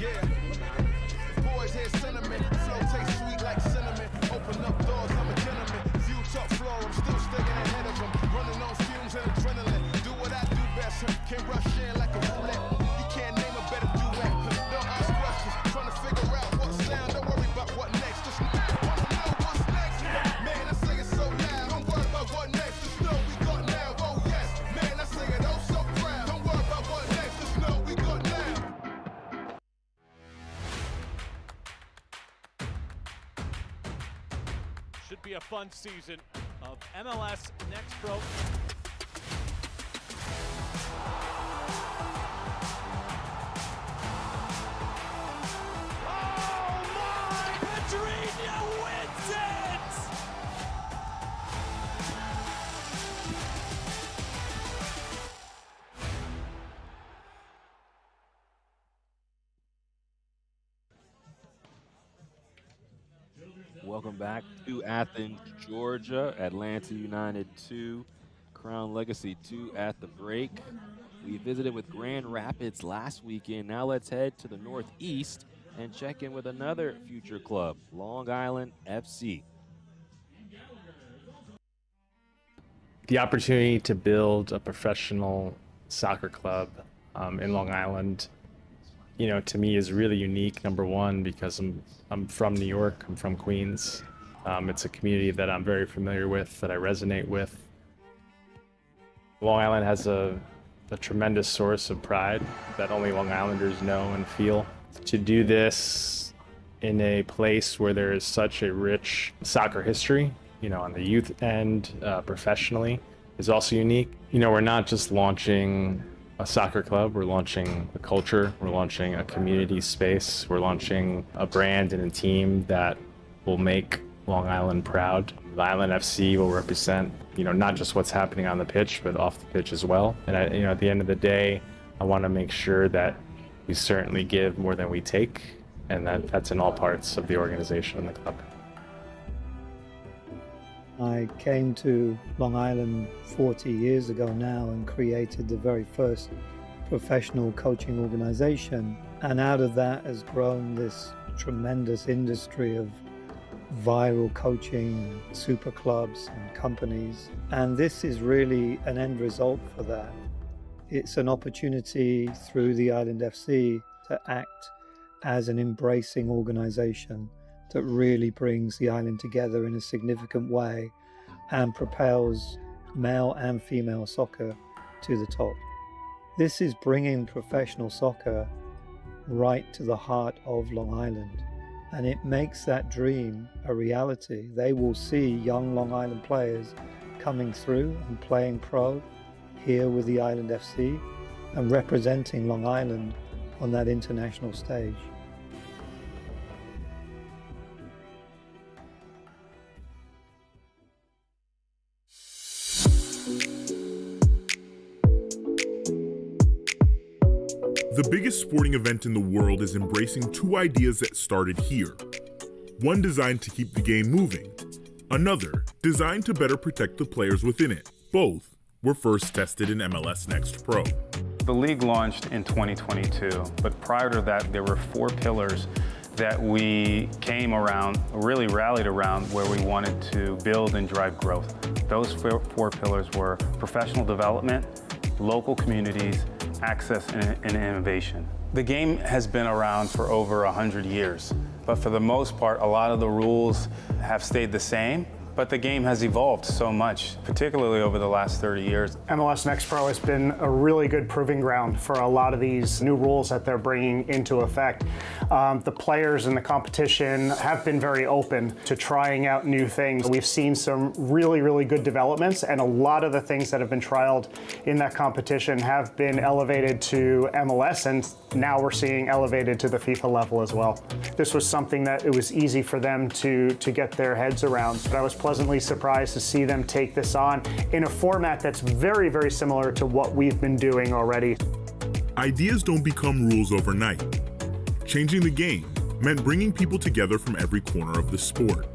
Yeah, boys hear sentiment, flow tastes sweet like cinnamon. Open up doors, I'm a gentleman. View top floor, I'm still staying ahead of them. Running on fumes and adrenaline. Do what I do best, can rush in like a roulette. You can't name a better duet. Don't ask questions, trying to figure out what sound. Don't worry about what next, just wanna know what's next. Man, I say it so loud. Don't worry about what next, just know we got now. Oh yes, man, I say it oh so proud. Don't worry about what next, just know we got now. Should be a fun season of MLS Next Pro. Oh my! Pedrinho wins it! Welcome back to Athens, Georgia. Atlanta United 2, Crown Legacy 2 at the break. We visited with Grand Rapids last weekend. Now let's head to the Northeast and check in with another future club, Long Island FC. The opportunity to build a professional soccer club in Long Island, to me is really unique. Number one, because I'm from New York, I'm from Queens. It's a community that I'm very familiar with, that I resonate with. Long Island has a tremendous source of pride that only Long Islanders know and feel. To do this in a place where there is such a rich soccer history, on the youth end, professionally, is also unique. We're not just launching a soccer club, we're launching a culture, we're launching a community space, we're launching a brand and a team that will make Long Island proud. Island FC will represent, not just what's happening on the pitch, but off the pitch as well. And at the end of the day, I want to make sure that we certainly give more than we take, and that's in all parts of the organization and the club. I came to Long Island 40 years ago now and created the very first professional coaching organization. And out of that has grown this tremendous industry of viral coaching, super clubs and companies. And this is really an end result for that. It's an opportunity through the Island FC to act as an embracing organization that really brings the island together in a significant way and propels male and female soccer to the top. This is bringing professional soccer right to the heart of Long Island, and it makes that dream a reality. They will see young Long Island players coming through and playing pro here with the Island FC and representing Long Island on that international stage. The biggest sporting event in the world is embracing two ideas that started here. One designed to keep the game moving, another designed to better protect the players within it. Both were first tested in MLS Next Pro. The league launched in 2022, but prior to that, there were 4 pillars that we came around, really rallied around, where we wanted to build and drive growth. Those 4 pillars were professional development, local communities, access, and innovation. The game has been around for over 100 years, but for the most part, a lot of the rules have stayed the same. But the game has evolved so much, particularly over the last 30 years. MLS Next Pro has been a really good proving ground for a lot of these new rules that they're bringing into effect. The players in the competition have been very open to trying out new things. We've seen some really, really good developments, and a lot of the things that have been trialed in that competition have been elevated to MLS, and now we're seeing elevated to the FIFA level as well. This was something that it was easy for them to get their heads around. But I was pleasantly surprised to see them take this on in a format that's very, very similar to what we've been doing already. Ideas don't become rules overnight. Changing the game meant bringing people together from every corner of the sport.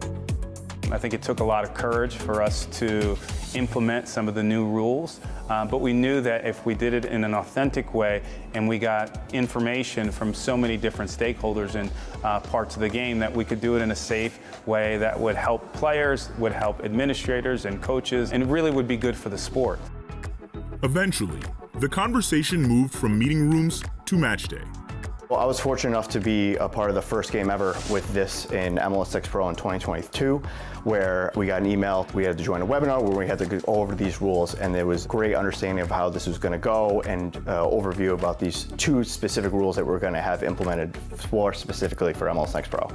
I think it took a lot of courage for us to implement some of the new rules, but we knew that if we did it in an authentic way and we got information from so many different stakeholders in parts of the game, that we could do it in a safe way that would help players, would help administrators and coaches, and really would be good for the sport. Eventually, the conversation moved from meeting rooms to match day. Well, I was fortunate enough to be a part of the first game ever with this in MLS Next Pro in 2022, where we got an email. We had to join a webinar where we had to go over these rules, and there was great understanding of how this was going to go and overview about these 2 specific rules that we're going to have implemented specifically for MLS Next Pro.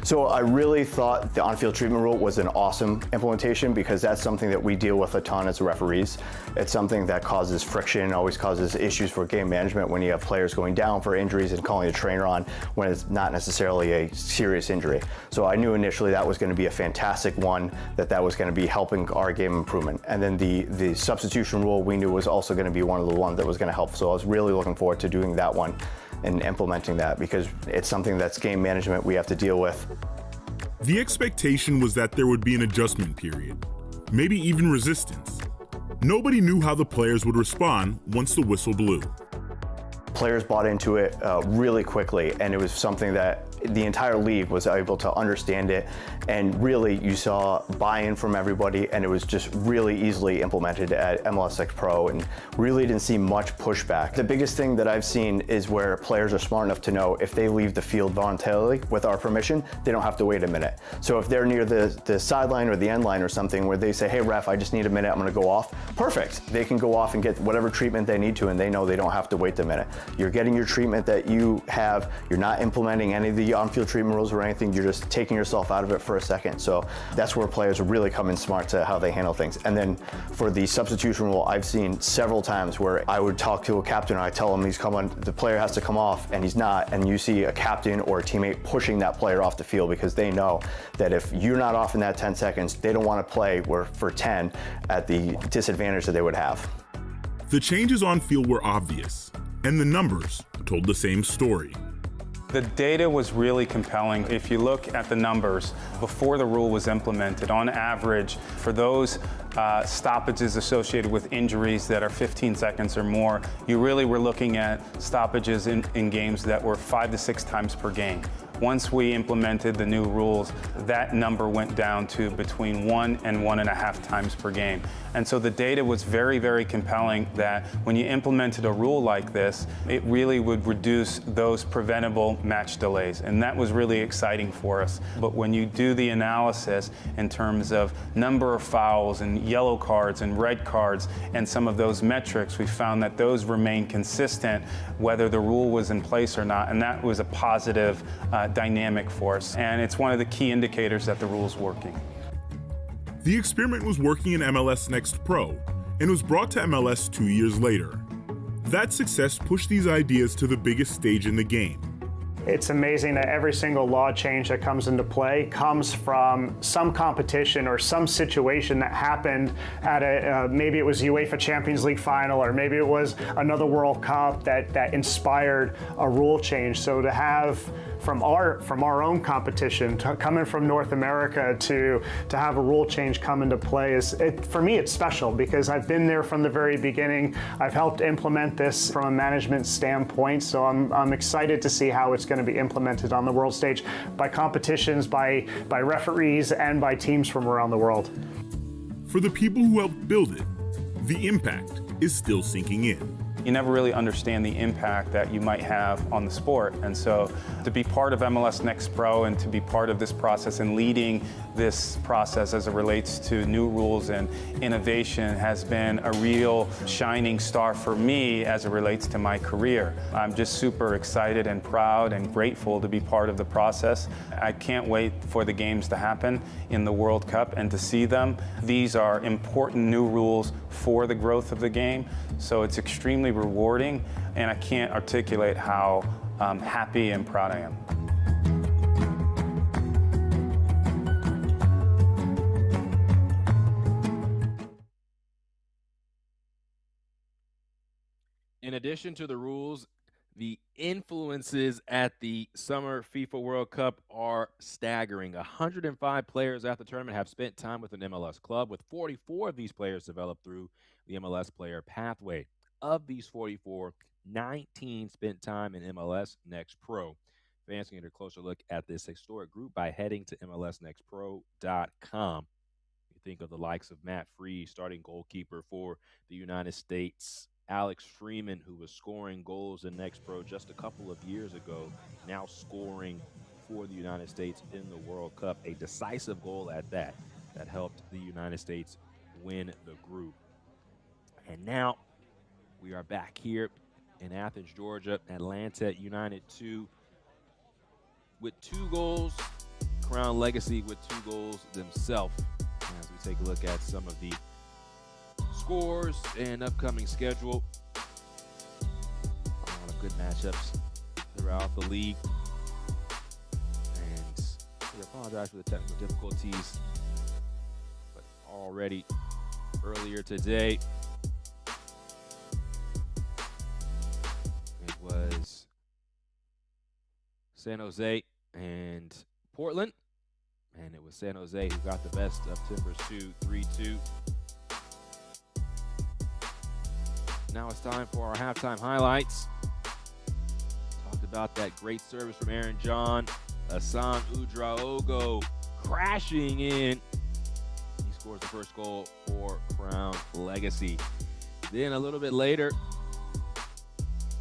So I really thought the on-field treatment rule was an awesome implementation, because that's something that we deal with a ton as referees. It's something that causes friction, always causes issues for game management when you have players going down for injuries and calling a trainer on when it's not necessarily a serious injury. So I knew initially that was going to be a fantastic one, that was going to be helping our game improvement. And then the substitution rule we knew was also going to be one of the ones that was going to help. So I was really looking forward to doing that one and implementing that, because it's something that's game management we have to deal with. The expectation was that there would be an adjustment period, maybe even resistance. Nobody knew how the players would respond once the whistle blew. Players bought into it really quickly, and it was something that the entire league was able to understand it, and really you saw buy-in from everybody, and it was just really easily implemented at MLS Next Pro, and really didn't see much pushback. The biggest thing that I've seen is where players are smart enough to know if they leave the field voluntarily with our permission, they don't have to wait a minute. So if they're near the sideline or the end line or something where they say, hey ref, I just need a minute, I'm gonna go off, perfect. They can go off and get whatever treatment they need to, and they know they don't have to wait the minute. You're getting your treatment that you have, you're not implementing any of the on-field treatment rules or anything, you're just taking yourself out of it for a second. So that's where players are really coming smart to how they handle things. And then for the substitution rule, I've seen several times where I would talk to a captain and I tell him the player has to come off, and he's not, and you see a captain or a teammate pushing that player off the field, because they know that if you're not off in that 10 seconds, they don't want to play for 10 at the disadvantage that they would have. The changes on field were obvious, and the numbers told the same story. The data was really compelling. If you look at the numbers before the rule was implemented, on average, for those stoppages associated with injuries that are 15 seconds or more, you really were looking at stoppages in games that were 5 to 6 times per game. Once we implemented the new rules, that number went down to between 1 and 1.5 times per game. And so the data was very, very compelling that when you implemented a rule like this, it really would reduce those preventable match delays. And that was really exciting for us. But when you do the analysis in terms of number of fouls and yellow cards and red cards and some of those metrics, we found that those remain consistent whether the rule was in place or not. And that was a positive dynamic for us. And it's one of the key indicators that the rule's working. The experiment was working in MLS Next Pro and was brought to MLS 2 years later. That success pushed these ideas to the biggest stage in the game. It's amazing that every single law change that comes into play comes from some competition or some situation that happened at maybe it was UEFA Champions League final, or maybe it was another World Cup that inspired a rule change. So to have from our own competition, coming from North America, to have a rule change come into play for me, it's special because I've been there from the very beginning. I've helped implement this from a management standpoint, so I'm excited to see how it's going to be implemented on the world stage by competitions, by referees, and by teams from around the world. For the people who helped build it, the impact is still sinking in. You never really understand the impact that you might have on the sport. And so to be part of MLS Next Pro and to be part of this process and leading this process as it relates to new rules and innovation has been a real shining star for me as it relates to my career. I'm just super excited and proud and grateful to be part of the process. I can't wait for the games to happen in the World Cup and to see them. These are important new rules for the growth of the game, so it's extremely rewarding, and I can't articulate how happy and proud I am. In addition to the rules, the influences at the Summer FIFA World Cup are staggering. 105 players at the tournament have spent time with an MLS club, with 44 of these players developed through the MLS player pathway. Of these 44, 19 spent time in MLS Next Pro. Fans can get a closer look at this historic group by heading to MLSNextPro.com. You think of the likes of Matt Freed, starting goalkeeper for the United States, Alex Freeman, who was scoring goals in Next Pro just a couple of years ago, now scoring for the United States in the World Cup, a decisive goal at that helped the United States win the group. And now we are back here in Athens, Georgia, Atlanta United 2 with 2 goals, Crown Legacy with 2 goals themselves. As we take a look at some of the scores and upcoming schedule. A lot of good matchups throughout the league. And we apologize for the technical difficulties, but already earlier today, it was San Jose and Portland, and it was San Jose who got the best of Timbers 2, 3-2. Now it's time for our halftime highlights. Talked about that great service from Aaron John. Hassan Udraogo crashing in. He scores the first goal for Crown Legacy. Then a little bit later,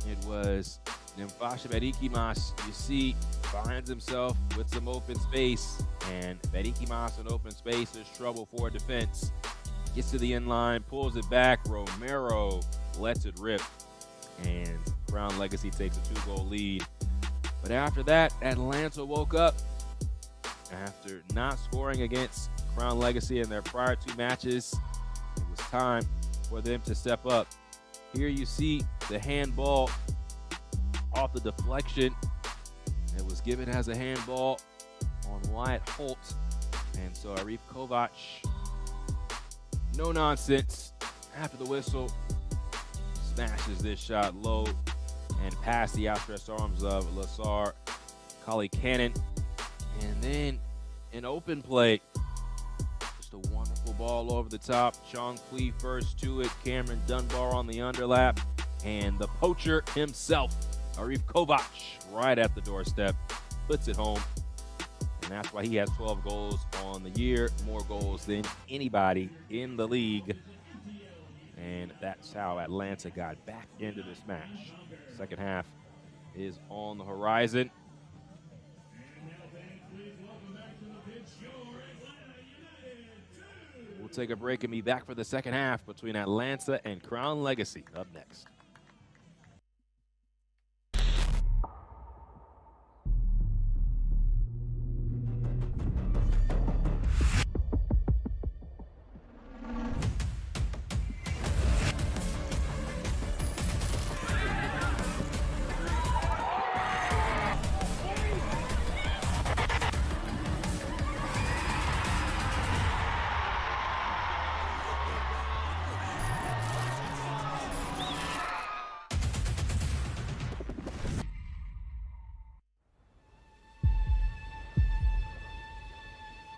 it was Nemfasha Berikimas. You see, finds himself with some open space, and Berikimas in open space is trouble for defense. Gets to the end line, pulls it back. Romero lets it rip, and Crown Legacy takes a 2-goal lead. But after that, Atlanta woke up after not scoring against Crown Legacy in their prior 2 matches. It was time for them to step up. Here you see the handball off the deflection. It was given as a handball on Wyatt Holt, and so Arif Kovac, no nonsense, after the whistle, smashes this shot low and past the outstretched arms of Lasar Kali Cannon. And then an open play, just a wonderful ball over the top. Chong Pui first to it, Cameron Dunbar on the underlap, and the poacher himself, Arif Kovac, right at the doorstep puts it home. And that's why he has 12 goals on the year, more goals than anybody in the league. And that's how Atlanta got back into this match. Second half is on the horizon. We'll take a break and be back for the second half between Atlanta and Crown Legacy. Up next.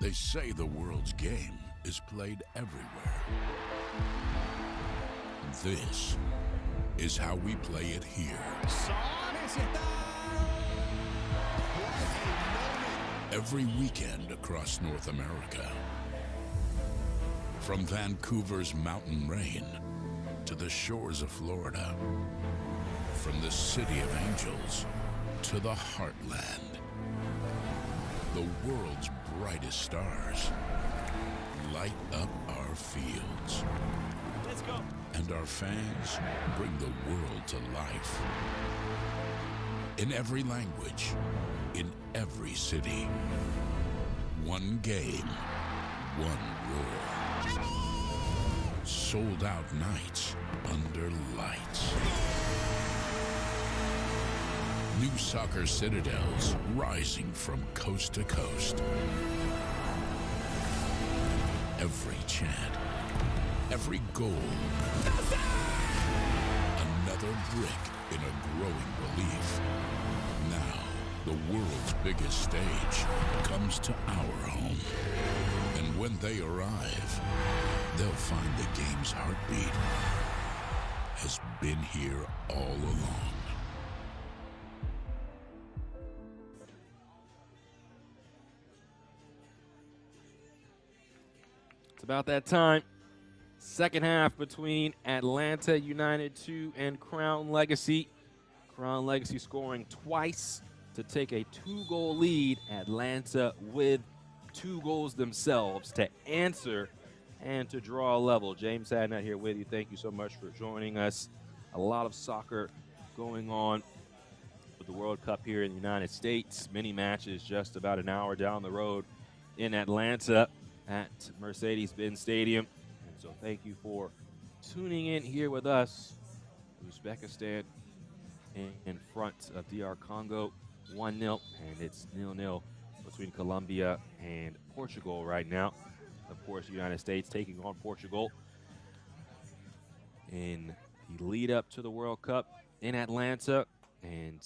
They say the world's game is played everywhere. This is how we play it here. Every weekend across North America. From Vancouver's mountain rain to the shores of Florida. From the City of Angels to the Heartland. The world's brightest stars light up our fields. Let's go. And our fans bring the world to life. In every language, in every city. One game, one roar. Sold out nights under lights. New soccer citadels rising from coast to coast. Every chant, every goal, another brick in a growing relief. Now, the world's biggest stage comes to our home. And when they arrive, they'll find the game's heartbeat has been here all along. It's about that time. Second half between Atlanta United 2 and Crown Legacy. Crown Legacy scoring twice to take a 2-goal lead. Atlanta with 2 goals themselves to answer and to draw a level. James Hadnett here with you. Thank you so much for joining us. A lot of soccer going on with the World Cup here in the United States. Many matches just about an hour down the road in Atlanta at Mercedes-Benz Stadium. And so thank you for tuning in here with us. Uzbekistan in front of DR Congo 1-0, and it's 0-0 between Colombia and Portugal right now. Of course, the United States taking on Portugal in the lead up to the World Cup in Atlanta, and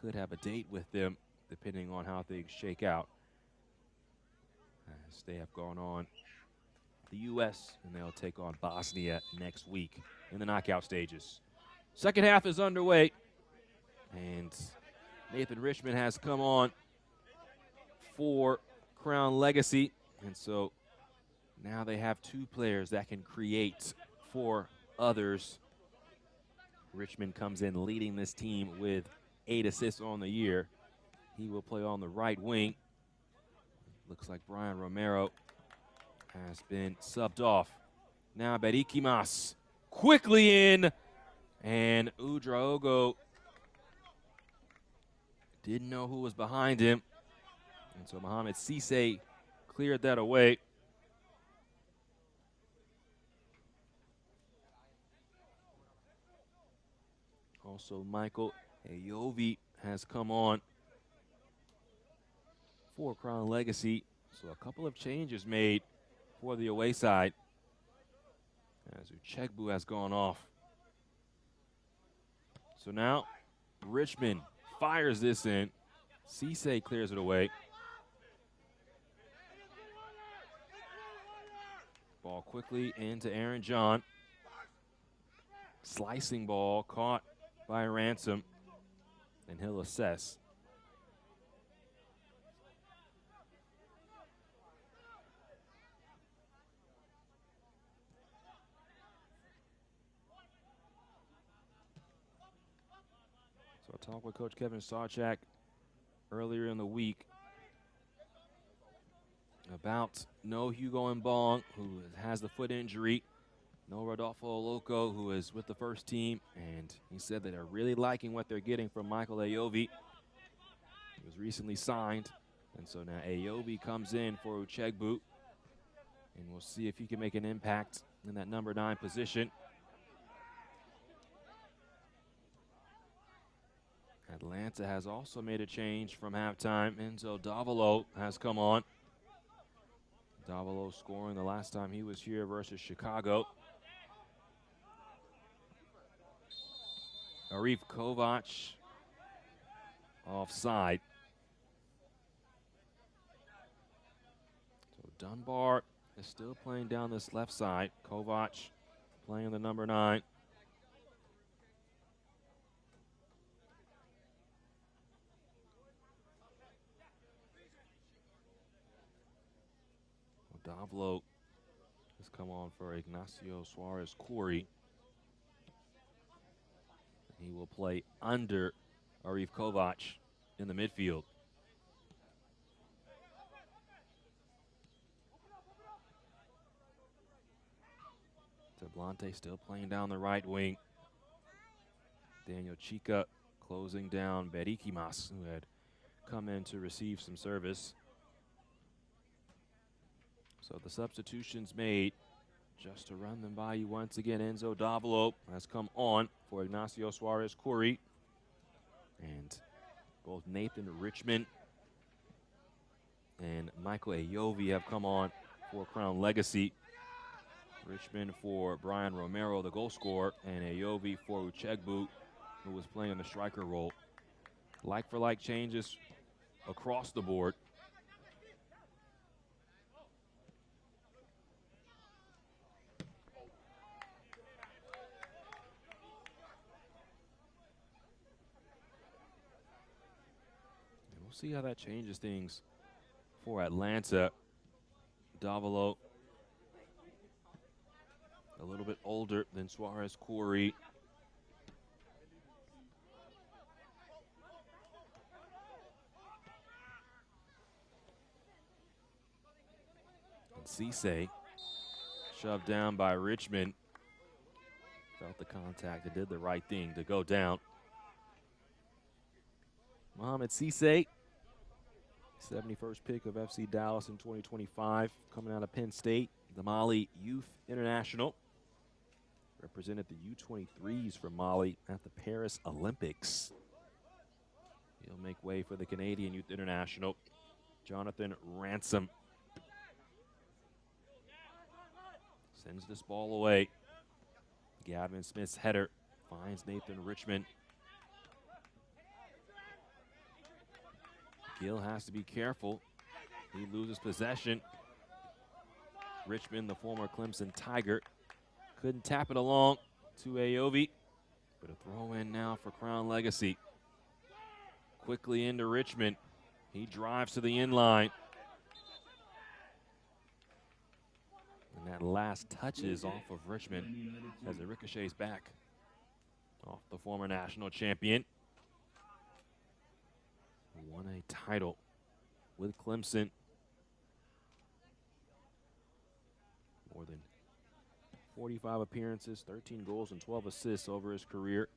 could have a date with them depending on how things shake out, as they have gone on the U.S., and they'll take on Bosnia next week in the knockout stages. Second half is underway, and Nathan Richmond has come on for Crown Legacy, and so now they have 2 players that can create for others. Richmond comes in leading this team with 8 assists on the year. He will play on the right wing. Looks like Brian Romero has been subbed off. Now Berikimas quickly in, and Udraogo didn't know who was behind him. And so Mohamed Cisse cleared that away. Also, Michael Ayovi has come on for Crown Legacy. So a couple of changes made for the away side, as Uchegbu has gone off. So now Richmond fires this in. Cisse clears it away. Ball quickly into Aaron John. Slicing ball caught by Ransom, and he'll assess. Talked with Coach Kevin Sawchak earlier in the week about no Hugo Mbong, who has the foot injury, no Rodolfo Loco, who is with the first team, and he said that they're really liking what they're getting from Michael Ayovi. He was recently signed, and so now Ayovi comes in for Uchegbu, and we'll see if he can make an impact in that number 9 position. Atlanta has also made a change from halftime. Enzo Davolo has come on. Davolo scoring the last time he was here versus Chicago. Arif Kovac offside. So Dunbar is still playing down this left side. Kovac playing the number 9. Davlo has come on for Ignacio Suarez-Corey. He will play under Arif Kovac in the midfield. Tablante still playing down the right wing. Daniel Chica closing down Berikimas, who had come in to receive some service. So the substitutions made, just to run them by you once again. Enzo Davolo has come on for Ignacio Suarez-Corey. And both Nathan Richmond and Michael Ayovi have come on for Crown Legacy. Richmond for Brian Romero, the goal scorer, and Ayovi for Uchegbu, who was playing the striker role. Like-for-like changes across the board. We'll see how that changes things for Atlanta. Davolo, a little bit older than Suarez-Corey. And Cisse shoved down by Richmond. Felt the contact and did the right thing to go down. Mohamed Cisse, 71st pick of FC Dallas in 2025, coming out of Penn State, the Mali Youth International. Represented the U23s for Mali at the Paris Olympics. He'll make way for the Canadian Youth International, Jonathan Ransom. Sends this ball away. Gavin Smith's header finds Nathan Richmond. Gill has to be careful. He loses possession. Richmond, the former Clemson Tiger, couldn't tap it along to Ayovi. But a throw in now for Crown Legacy. Quickly into Richmond. He drives to the end line. And that last touches off of Richmond as it ricochets back off the former national champion. Won a title with Clemson. More than 45 appearances, 13 goals and 12 assists over his career.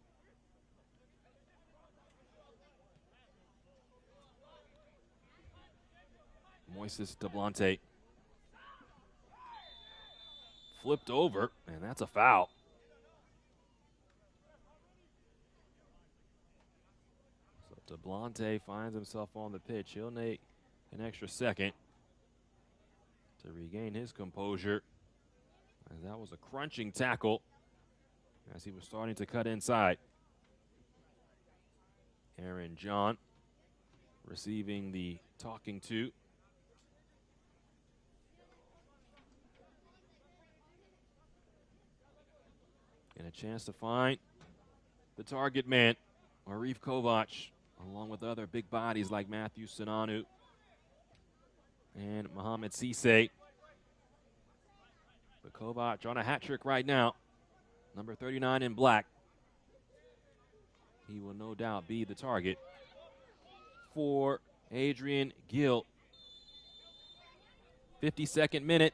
Moises Tablante flipped over, and that's a foul. So Tablante finds himself on the pitch. He'll need an extra second to regain his composure, as that was a crunching tackle as he was starting to cut inside. Aaron John receiving the talking to. And a chance to find the target man, Arif Kovac, along with other big bodies like Matthew Sinanu and Mohamed Cisse. But Kovac on a hat trick right now. Number 39 in black. he will no doubt be the target for Adrian Gill. 52nd minute.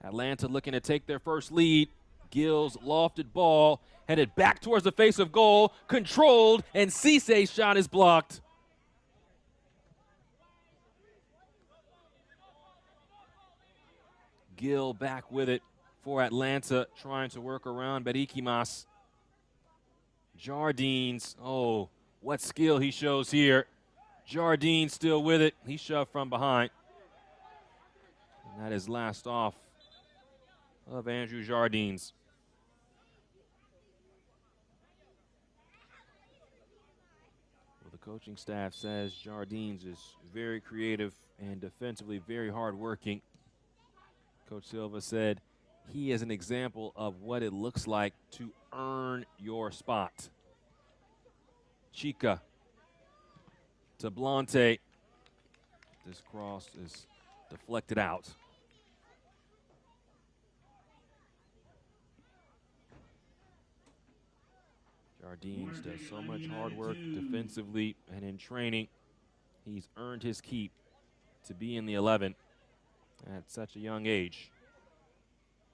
Atlanta looking to take their first lead. Gill's lofted ball headed back towards the face of goal, controlled, and Cisse's shot is blocked. Gill back with it for Atlanta, trying to work around Berikimas. Jardines, oh, what skill he shows here. Jardines still with it. He shoved from behind. And that is last off of Andrew Jardines. Well, the coaching staff says Jardines is very creative and defensively very hardworking. Coach Silva said he is an example of what it looks like to earn your spot. Chica to Blante. This cross is deflected out. Jardines does so much hard work defensively and in training. He's earned his keep to be in the 11 at such a young age.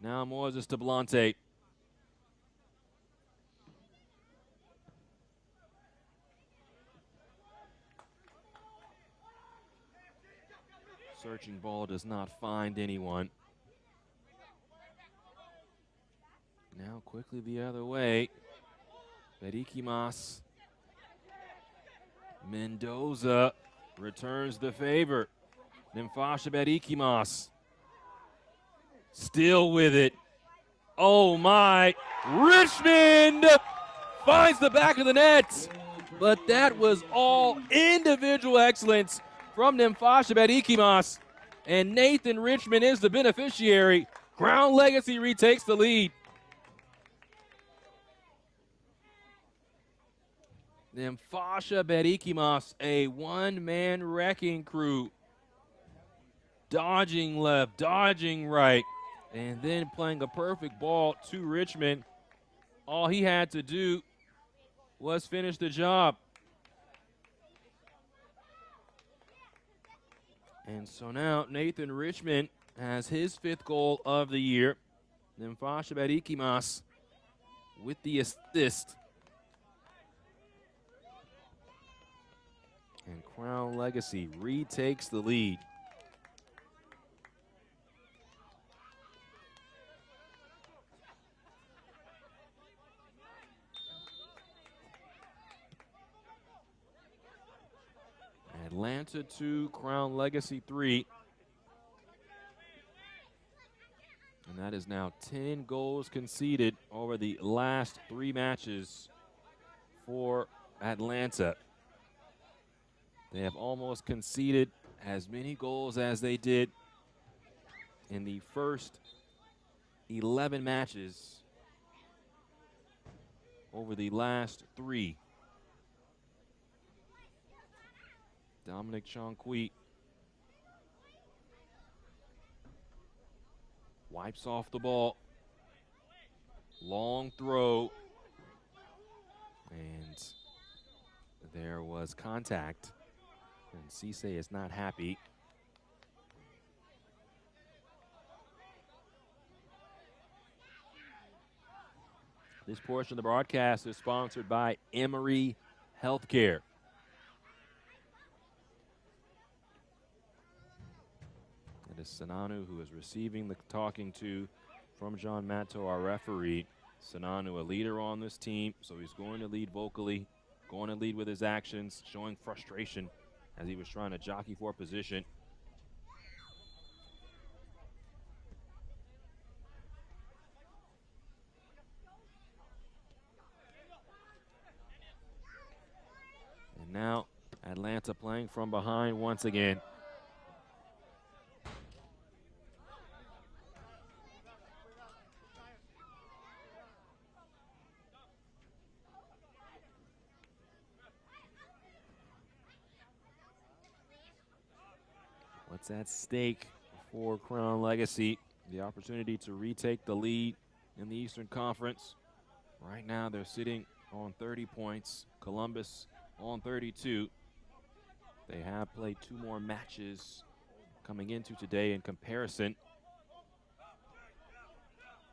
Now Moses to Blante. Searching ball does not find anyone. Now quickly the other way. Berikimas. Mendoza returns the favor. Nimfasha Berikimas. Still with it. Oh my. Richmond finds the back of the net. But that was all individual excellence from Nimfasha Berikimas. And Nathan Richmond is the beneficiary. Crown Legacy retakes the lead. Nimfasha Berikimas, a one-man wrecking crew. Dodging left, dodging right, and then playing a perfect ball to Richmond. All he had to do was finish the job. And so now Nathan Richmond has his 5th goal of the year. Nimfasha Berikimas with the assist. And Crown Legacy retakes the lead. Atlanta 2, Crown Legacy 3. And that is now 10 goals conceded over the last 3 matches for Atlanta. They have almost conceded as many goals as they did in the first 11 matches over the last 3. Dominic Chonqui wipes off the ball. Long throw. And there was contact. And Cisse is not happy. This portion of the broadcast is sponsored by Emory Healthcare. It is Sinanu who is receiving the talking to from John Matto, our referee. Sinanu, a leader on this team, so he's going to lead vocally, going to lead with his actions, showing frustration as he was trying to jockey for position. And now Atlanta playing from behind once again. What's at stake for Crown Legacy? The opportunity to retake the lead in the Eastern Conference. Right now they're sitting on 30 points. Columbus on 32. They have played 2 more matches coming into today in comparison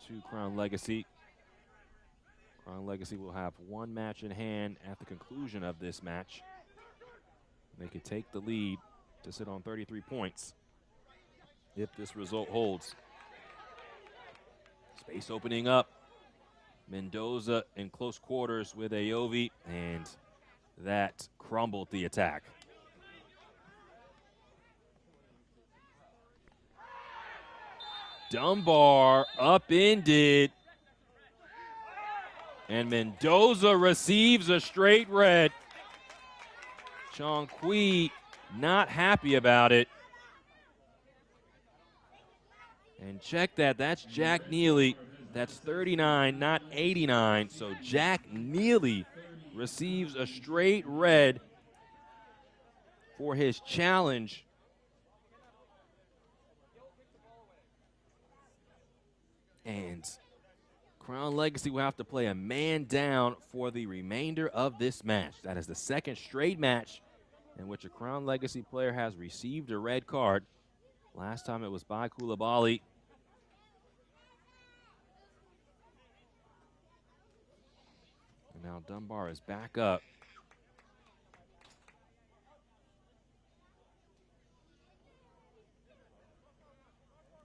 to Crown Legacy. Crown Legacy will have 1 match in hand at the conclusion of this match. They could take the lead to sit on 33 points if this result holds. Space opening up. Mendoza in close quarters with Ayovi, and that crumbled the attack. Dunbar upended, and Mendoza receives a straight red. Chongqui not happy about it. And check that, that's Jack Neely. That's 39, not 89. So Jack Neely receives a straight red for his challenge. And Crown Legacy will have to play a man down for the remainder of this match. That is the 2nd straight match in which a Crown Legacy player has received a red card. Last time it was by Koulibaly. And now Dunbar is back up.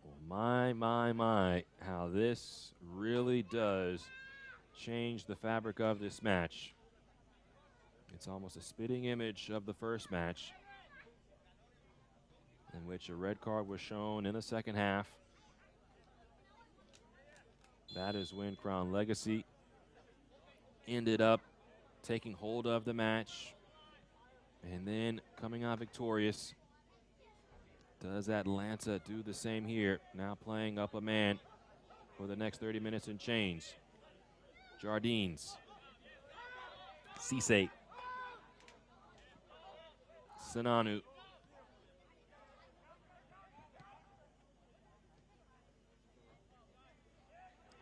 Well, my, how this really does change the fabric of this match. It's almost a spitting image of the first match, in which a red card was shown in the second half. That is when Crown Legacy ended up taking hold of the match and then coming out victorious. Does Atlanta do the same here? Now playing up a man for the next 30 minutes and change. Jardines. Cisse. Sinanu.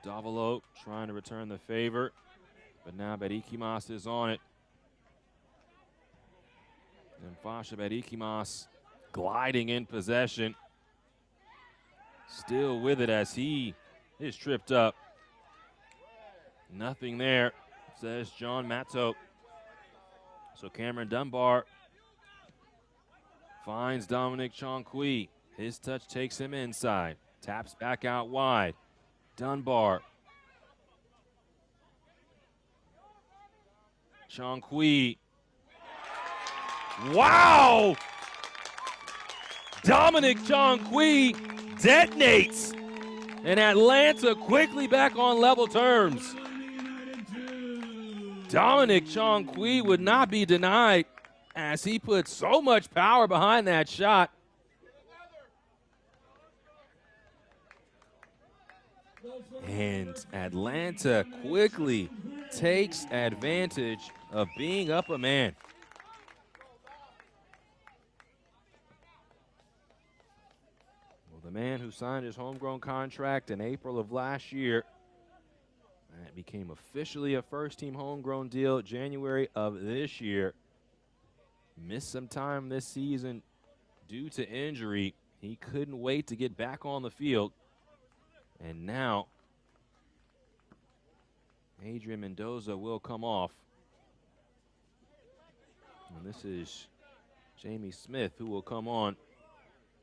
Davalo trying to return the favor, but now Berikimas is on it. And Fasha Berikimas gliding in possession. Still with it as he is tripped up. Nothing there, says John Matto. So Cameron Dunbar finds Dominic Chongqui. His touch takes him inside. Taps back out wide. Dunbar. Chongqui. Wow! Dominic Chongqui detonates. And Atlanta quickly back on level terms. Dominic Chongqui would not be denied as he put so much power behind that shot. And Atlanta quickly takes advantage of being up a man. Well, the man who signed his homegrown contract in April of last year, that became officially a first-team homegrown deal January of this year. Missed some time this season due to injury. He couldn't wait to get back on the field. And now Adrian Mendoza will come off. And this is Jamie Smith who will come on.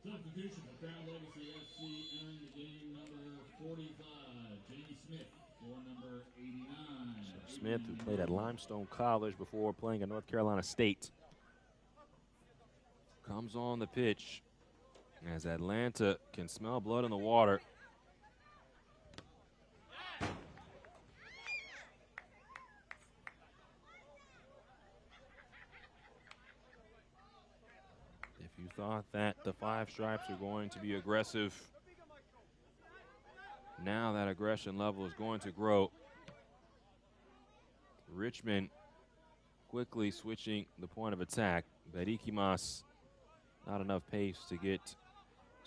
Substitution for Crown Legacy FC entering the game, number 45, Jamie Smith, for number 89. So Smith, who played at Limestone College before playing at North Carolina State, comes on the pitch as Atlanta can smell blood in the water. If you thought that the Five Stripes were going to be aggressive, now that aggression level is going to grow. Richmond quickly switching the point of attack. Berikimas, not enough pace to get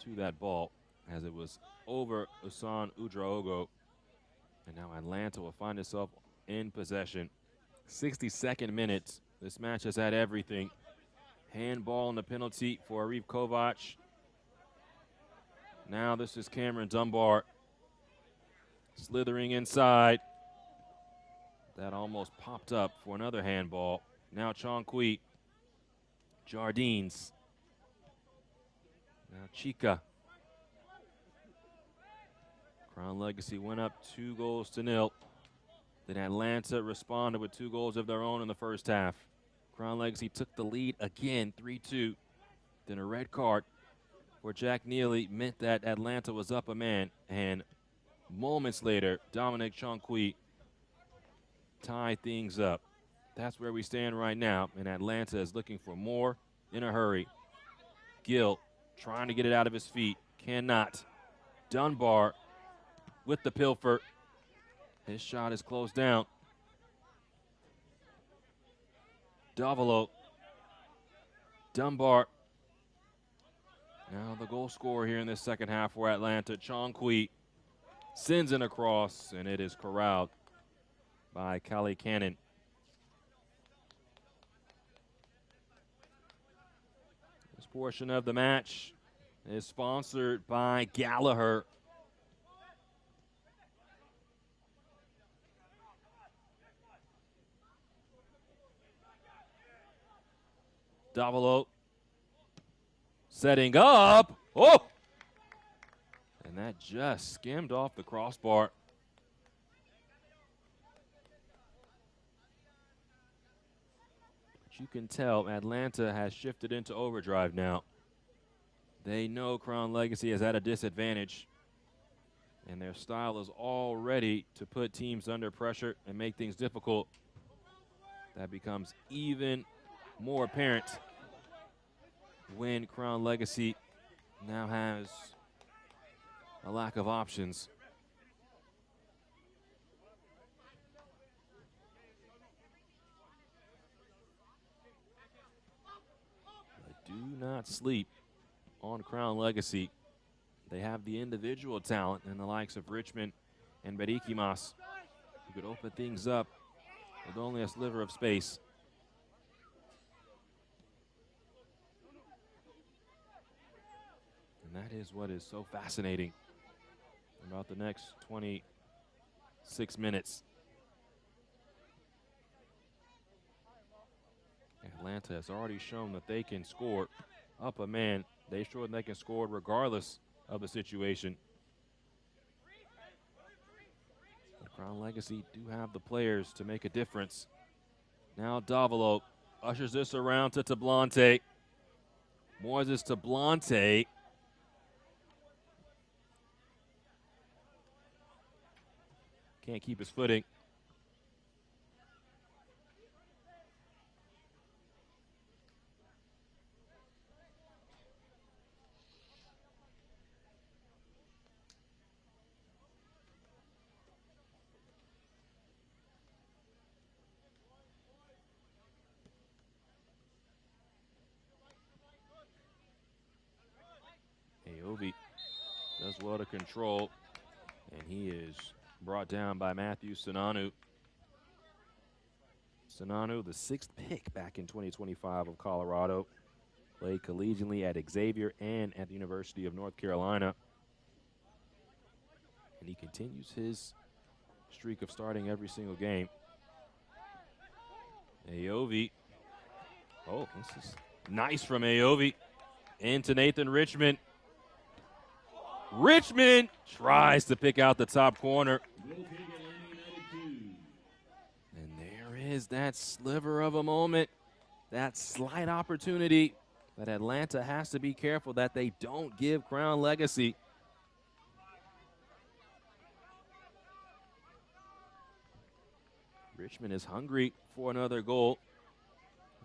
to that ball as it was over Usan Udraogo. And now Atlanta will find itself in possession. 62nd minute. This match has had everything. Handball and the penalty for Arif Kovac. Now this is Cameron Dunbar slithering inside. That almost popped up for another handball. Now Chonqui. Jardines. Now Chica. Crown Legacy went up 2-0. Then Atlanta responded with 2 goals of their own in the first half. Crown Legacy took the lead again, 3-2. Then a red card for Jack Neely meant that Atlanta was up a man. And moments later, Dominic Chonqui tied things up. That's where we stand right now. And Atlanta is looking for more in a hurry. Gill trying to get it out of his feet. Cannot. Dunbar with the pilfer. His shot is closed down. Davilo. Dunbar. Now the goal scorer here in this second half for Atlanta. Chonqui sends it across, and it is corralled by Kali Cannon. This portion of the match is sponsored by Gallagher. Davilo setting up. Oh! And that just skimmed off the crossbar. But you can tell Atlanta has shifted into overdrive now. They know Crown Legacy is at a disadvantage, and their style is all ready to put teams under pressure and make things difficult. That becomes even more apparent when Crown Legacy now has a lack of options. But do not sleep on Crown Legacy. They have the individual talent in the likes of Richmond and Berikimas, who could open things up with only a sliver of space. And that is what is so fascinating about the next 26 minutes. Atlanta has already shown that they can score up a man. They showed they can score regardless of the situation. But Crown Legacy do have the players to make a difference. Now Davilo ushers this around to Tablante. Moises Tablante. Can't keep his footing. Aovi does well to control, and he is brought down by Matthew Sinanu. Sinanu, the 6th pick back in 2025 of Colorado, played collegiately at Xavier and at the University of North Carolina. And he continues his streak of starting every single game. Aovi. Oh, this is nice from Aovi. Into Nathan Richmond. Richmond tries to pick out the top corner. And there is that sliver of a moment, that slight opportunity that Atlanta has to be careful that they don't give Crown Legacy. Richmond is hungry for another goal.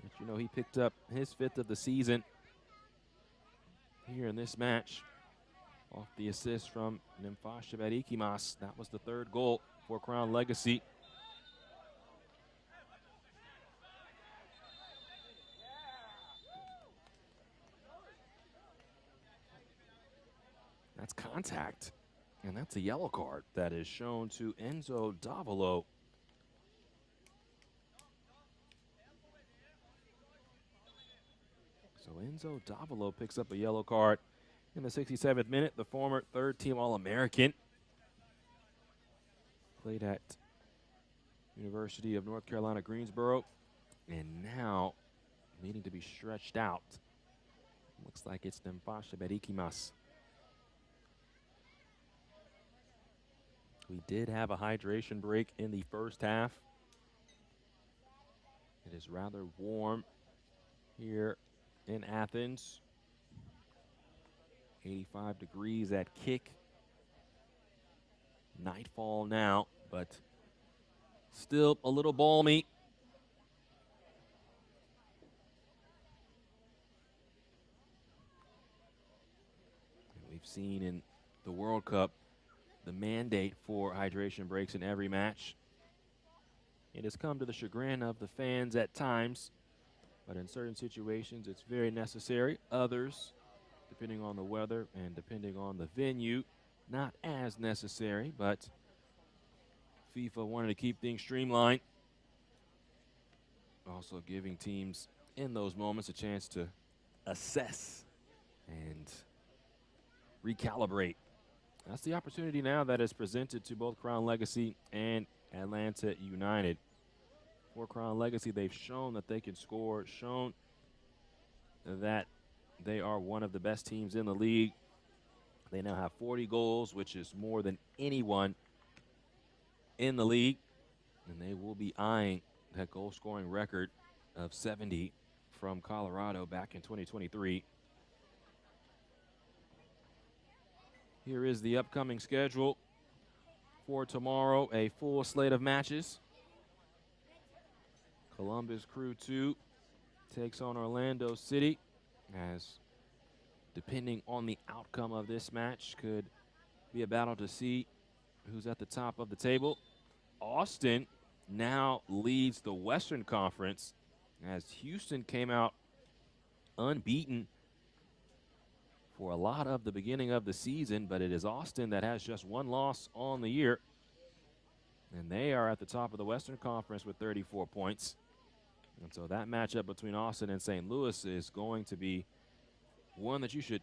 But you know, he picked up his 5th of the season here in this match. Off the assist from Nimfasha Berikimas. That was the 3rd goal for Crown Legacy. That's contact, and that's a yellow card that is shown to Enzo Davilo. Enzo Davilo picks up a yellow card in the 67th minute. The former third-team All-American played at University of North Carolina, Greensboro, and now needing to be stretched out. Looks like it's Nempasha Berikimas. We did have a hydration break in the first half. It is rather warm here in Athens. 85 degrees at kick. Nightfall now, but still a little balmy. And we've seen in the World Cup the mandate for hydration breaks in every match. It has come to the chagrin of the fans at times, but in certain situations it's very necessary. Others, depending on the weather and depending on the venue, not as necessary, but FIFA wanted to keep things streamlined. Also giving teams in those moments a chance to assess and recalibrate. That's the opportunity now that is presented to both Crown Legacy and Atlanta United. For Crown Legacy, they've shown that they can score, shown that they are one of the best teams in the league. They now have 40 goals, which is more than anyone in the league. And they will be eyeing that goal-scoring record of 70 from Colorado back in 2023. Here is the upcoming schedule for tomorrow, a full slate of matches. Columbus Crew 2 takes on Orlando City, as depending on the outcome of this match could be a battle to see who's at the top of the table. Austin now leads the Western Conference as Houston came out unbeaten for a lot of the beginning of the season, but it is Austin that has just one loss on the year. And they are at the top of the Western Conference with 34 points. And so that matchup between Austin and St. Louis is going to be one that you should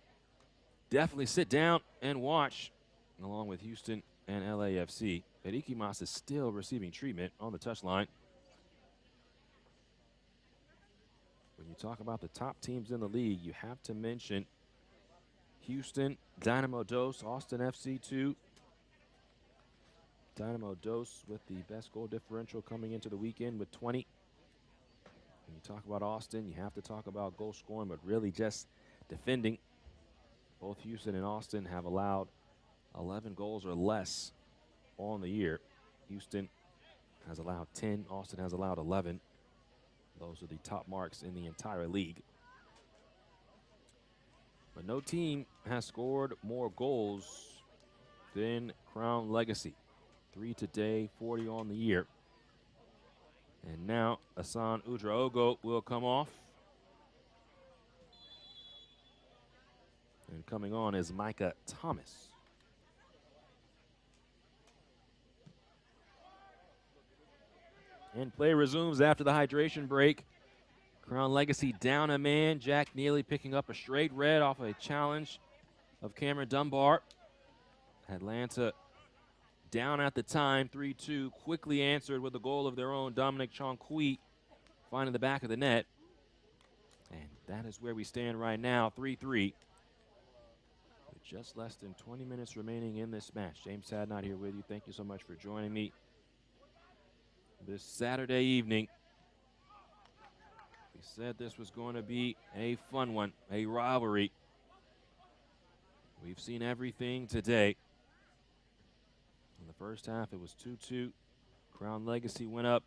definitely sit down and watch, along with Houston and LAFC. Berikimas is still receiving treatment on the touchline. When you talk about the top teams in the league, you have to mention Houston, Dynamo Dos, Austin FC 2. Dynamo Dos with the best goal differential coming into the weekend with 20. When you talk about Austin, you have to talk about goal scoring, but really just defending. Both Houston and Austin have allowed 11 goals or less on the year. Houston has allowed 10, Austin has allowed 11. Those are the top marks in the entire league. But no team has scored more goals than Crown Legacy. 3 today, 40 on the year. And now Asan Udraogo will come off. And coming on is Micah Thomas. And play resumes after the hydration break. Crown Legacy down a man. Jack Neely picking up a straight red off a challenge of Cameron Dunbar. Atlanta down at the time, 3-2. Quickly answered with a goal of their own. Dominic Chonkui finding the back of the net. And that is where we stand right now, 3-3. With just less than 20 minutes remaining in this match. James Hadnot here with you. Thank you so much for joining me this Saturday evening. We said this was going to be a fun one, a rivalry. We've seen everything today. In the first half, it was 2-2. Crown Legacy went up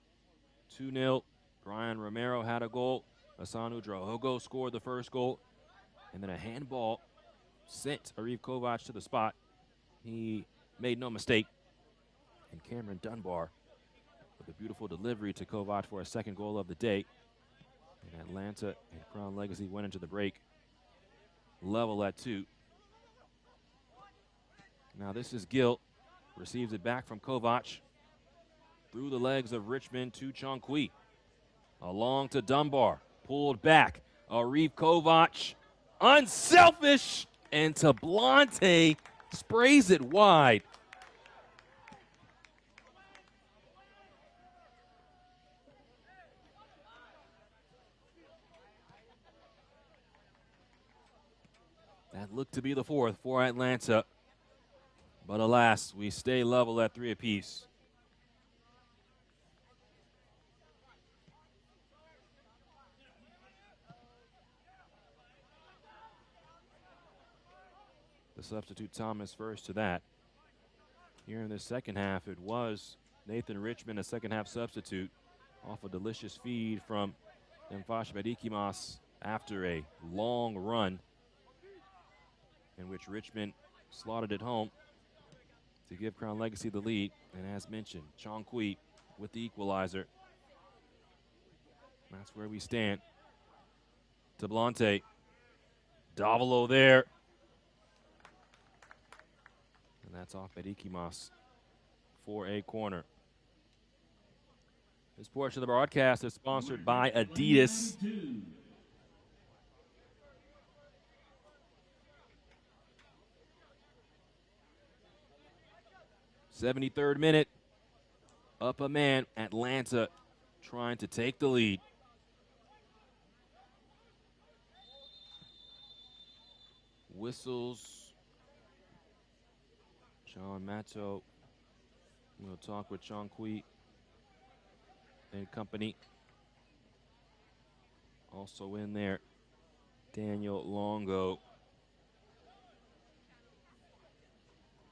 2-0. Brian Romero had a goal. Asanu Drahogo scored the first goal. And then a handball sent Arif Kovac to the spot. He made no mistake. And Cameron Dunbar with a beautiful delivery to Kovac for a second goal of the day. And Atlanta and Crown Legacy went into the break level at 2. Now this is Gill. Receives it back from Kovac. Through the legs of Richmond to Chonkui. Along to Dunbar. Pulled back. Arif Kovac, unselfish, and Tablante sprays it wide. That looked to be the fourth for Atlanta. But alas, we stay level at 3 apiece. The substitute Thomas first to that. Here in the second half, it was Nathan Richmond, a second half substitute, off a delicious feed from Mfash Bedikimas after a long run in which Richmond slotted it home to give Crown Legacy the lead. And as mentioned, Chong Kui with the equalizer. That's where we stand. Tablante, Davilo there. And that's off at Ikimas for a corner. This portion of the broadcast is sponsored by Adidas. 73rd minute, up a man, Atlanta trying to take the lead. Whistles. John Matto. We'll talk with Chong Kui and company. Also in there, Daniel Longo.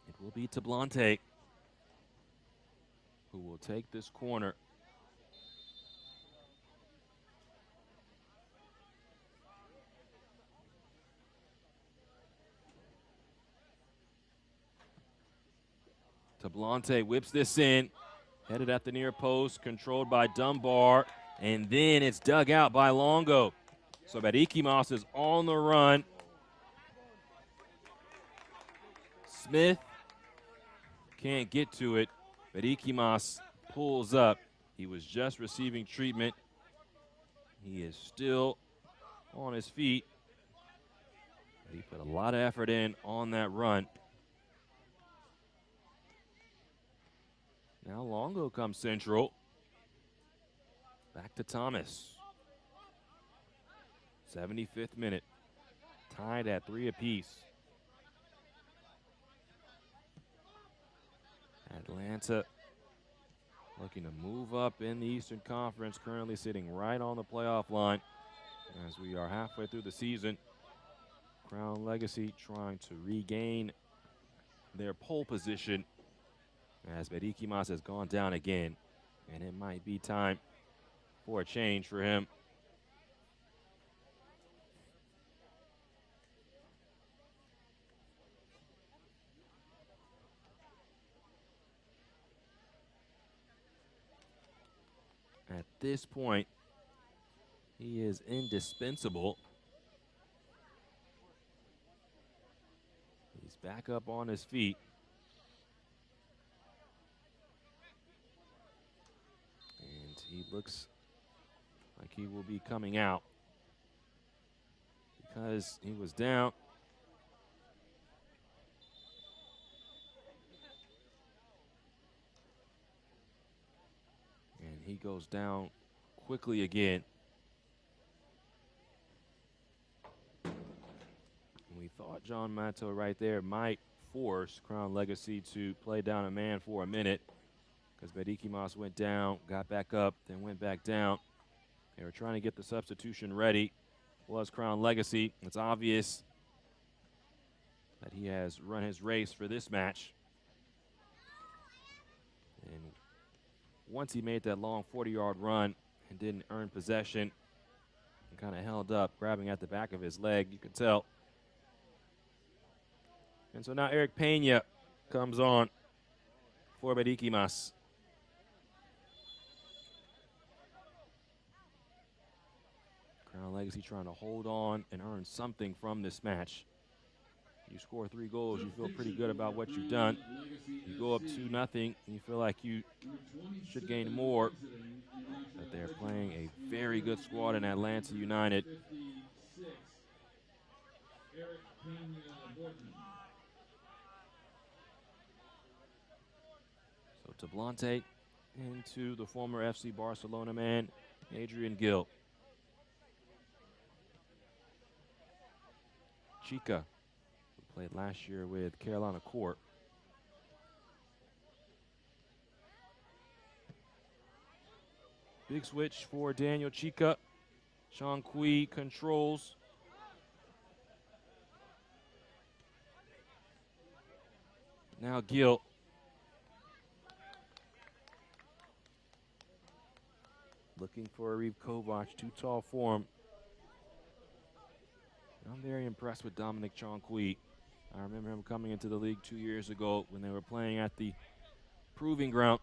It will be Tablante who will take this corner. Tablante whips this in, headed at the near post, controlled by Dunbar, and then it's dug out by Longo. So Bedikimas is on the run. Smith can't get to it. Bedikimas pulls up. He was just receiving treatment. He is still on his feet. He put a lot of effort in on that run. Now Longo comes central. Back to Thomas. 75th minute. Tied at 3 apiece. Atlanta looking to move up in the Eastern Conference, currently sitting right on the playoff line as we are halfway through the season. Crown Legacy trying to regain their pole position as Bedikimas has gone down again, and it might be time for a change for him. At this point, he is indispensable. He's back up on his feet. And he looks like he will be coming out because he was down. And he goes down quickly again. We thought John Matto right there might force Crown Legacy to play down a man for a minute because Bedikimas went down, got back up, then went back down. They were trying to get the substitution ready. Was Crown Legacy. It's obvious that he has run his race for this match. And once he made that long 40-yard run and didn't earn possession and kind of held up, grabbing at the back of his leg, you could tell. And so now Eric Pena comes on for Bedikimas. Crown Legacy trying to hold on and earn something from this match. You score 3 goals, you feel pretty good about what you've done. You go up 2-0, and you feel like you should gain more. But they're playing a very good squad in Atlanta United. Eric Pena-Borton. So Tablante into the former FC Barcelona man, Adrian Gill. Chica, who played last year with Carolina Court. Big switch for Daniel Chica. Sean Kui controls. Now Gill. Looking for Ariv Kovac, too tall for him. I'm very impressed with Dominic Chankui. I remember him coming into the league 2 years ago when they were playing at the Proving Ground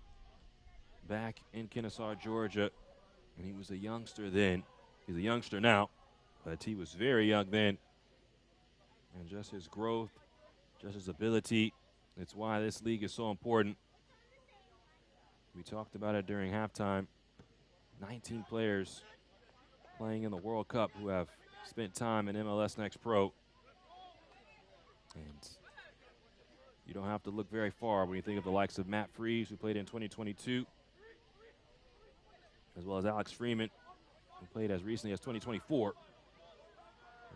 back in Kennesaw, Georgia. And he was a youngster then. He's a youngster now, but he was very young then. And just his growth, just his ability, it's why this league is so important. We talked about it during halftime. 19 players playing in the World Cup who have spent time in MLS Next Pro. And you don't have to look very far when you think of the likes of Matt Freese, who played in 2022, as well as Alex Freeman, who played as recently as 2024,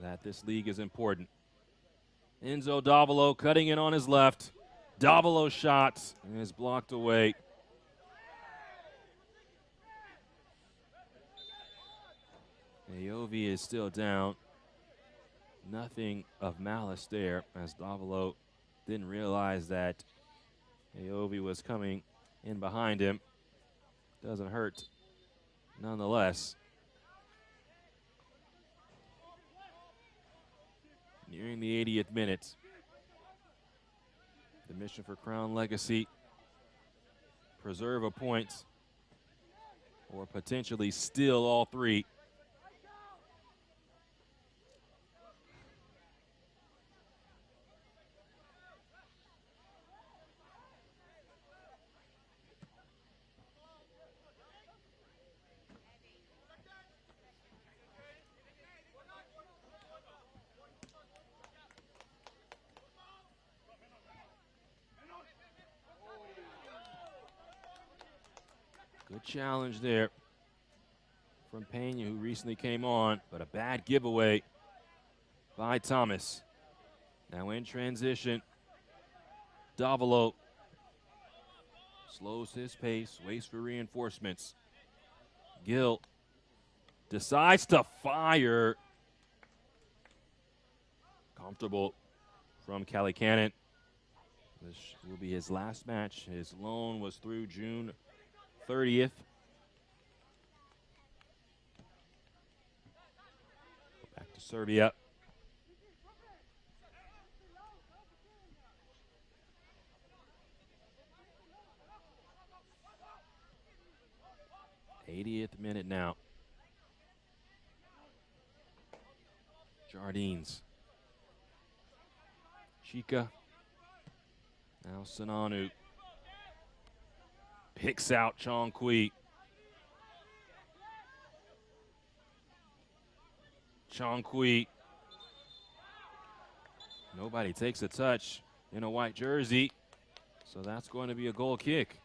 that this league is important. Enzo Davolo cutting in on his left. Davolo shot and is blocked away. Aovi is still down. Nothing of malice there, as Davolo didn't realize that Aovi was coming in behind him. Doesn't hurt nonetheless. Nearing the 80th minute. The mission for Crown Legacy: preserve a point or potentially steal all three. Good challenge there from Pena, who recently came on, but a bad giveaway by Thomas. Now in transition, Davolo slows his pace, waits for reinforcements. Gill decides to fire. Comfortable from Cali Cannon. This will be his last match. His loan was through June 30th. Back to Serbia. '80th minute now. Jardines. Chica. Now Sinanu. Picks out Chong Kui. Chong Kui. Nobody takes a touch in a white jersey, so that's going to be a goal kick.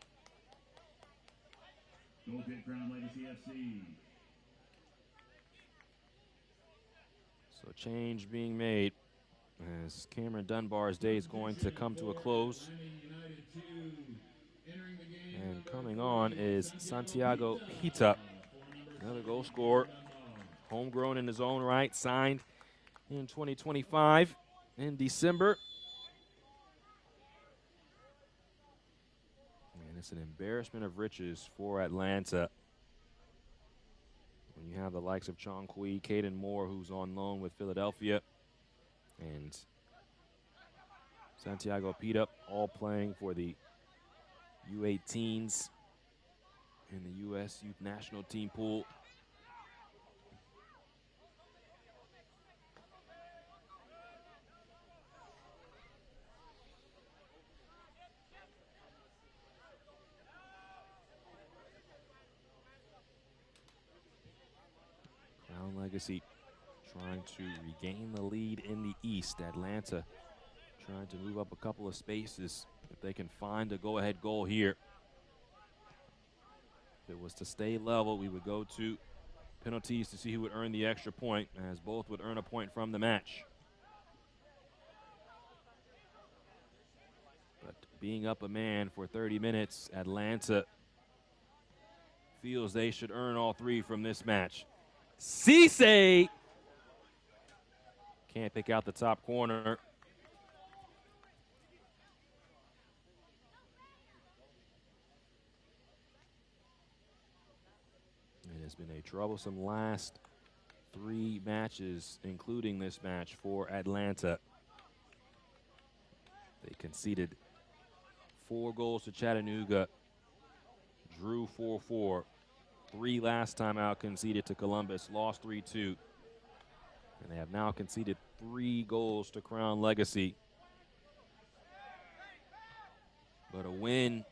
Goal kick, Crown Legacy FC. So change being made as Cameron Dunbar's day is going to come to a close. And coming on is Santiago Hita, another goal scorer, homegrown in his own right, signed in 2025 in December. And it's an embarrassment of riches for Atlanta when you have the likes of Chong Kui, Caden Moore, who's on loan with Philadelphia, and Santiago Hita, all playing for the U18s in the U.S. Youth National Team pool. Crown Legacy trying to regain the lead in the East. Atlanta trying to move up a couple of spaces if they can find a go-ahead goal here. If it was to stay level, we would go to penalties to see who would earn the extra point, as both would earn a point from the match. But being up a man for 30 minutes, Atlanta feels they should earn all three from this match. Cisse can't pick out the top corner. It has been a troublesome last 3 matches, including this match for Atlanta. They conceded 4 goals to Chattanooga, drew 4-4. 3 last time out conceded to Columbus, lost 3-2. And they have now conceded 3 goals to Crown Legacy. But a win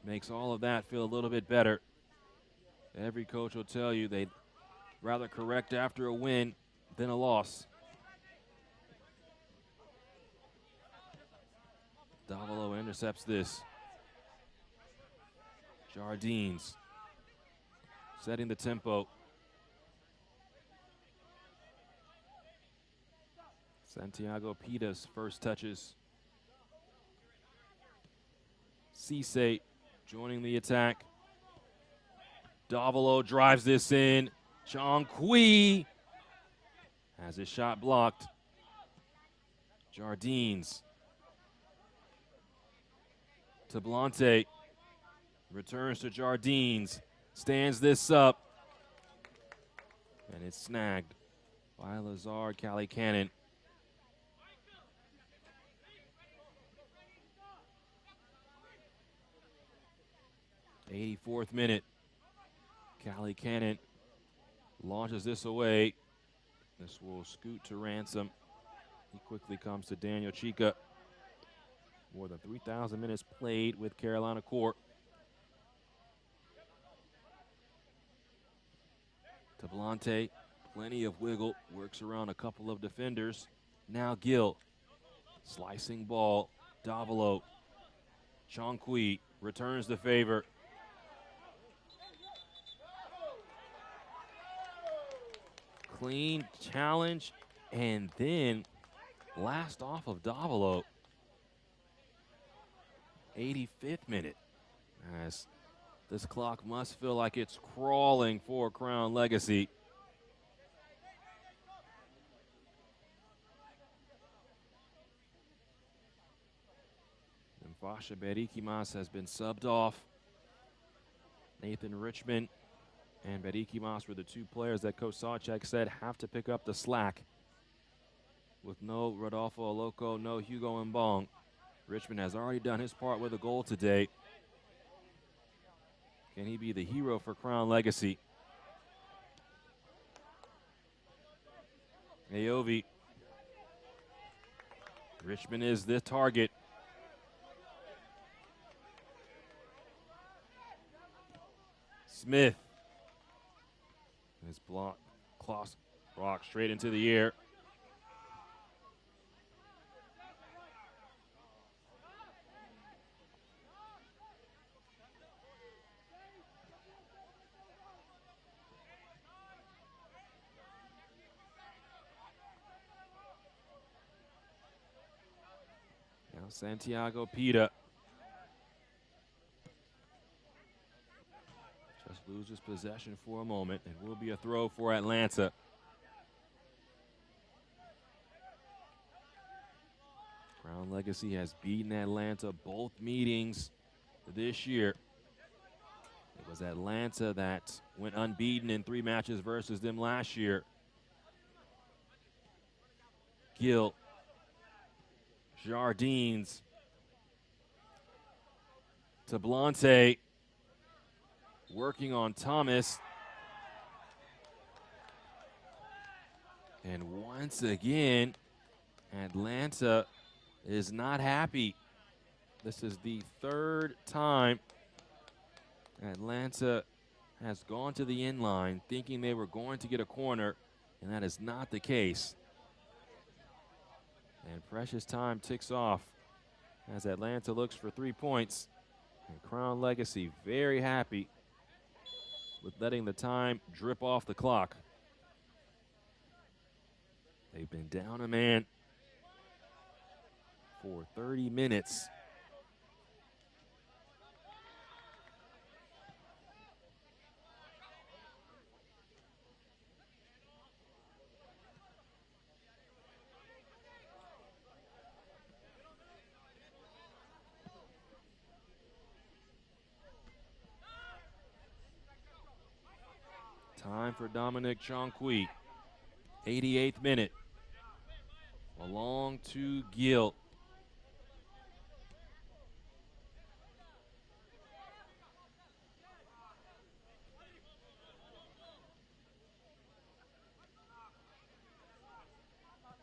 makes all of that feel a little bit better. Every coach will tell you they'd rather correct after a win than a loss. Davilo intercepts this. Jardines setting the tempo. Santiago Pita's first touches. Cisse joining the attack. Davilo drives this in. John Kui has his shot blocked. Jardines to Blante. Returns to Jardines. Stands this up. And it's snagged by Lazard Callie-Cannon. '84th minute. Callie-Cannon launches this away. This will scoot to Ransom. He quickly comes to Daniel Chica. More than 3,000 minutes played with Carolina Court. To Blante, plenty of wiggle, works around a couple of defenders. Now Gill, slicing ball, Davilo. Chonqui returns the favor. Clean challenge, and then last off of Davilo. 85th minute, as this clock must feel like it's crawling for Crown Legacy. And Fasha Berikimas has been subbed off. Nathan Richmond and Berikimas were the 2 players that Coach Sawchek said have to pick up the slack. With no Rodolfo Oloco, no Hugo Mbong. Richmond has already done his part with a goal today. Can he be the hero for Crown Legacy? Aovi. Richmond is the target. Smith. His block, Kloss, rock straight into the air. Now Santiago Pita. Just loses possession for a moment. It will be a throw for Atlanta. Crown Legacy has beaten Atlanta both meetings this year. It was Atlanta that went unbeaten in 3 matches versus them last year. Gill. Jardines. To Blante. Working on Thomas. And once again, Atlanta is not happy. This is the 3rd time Atlanta has gone to the end line thinking they were going to get a corner And that is not the case. And precious time ticks off as Atlanta looks for 3 points. And Crown Legacy very happy with letting the time drip off the clock. They've been down a man for 30 minutes. Time for Dominic Chonqui. 88th minute. Along to Gill.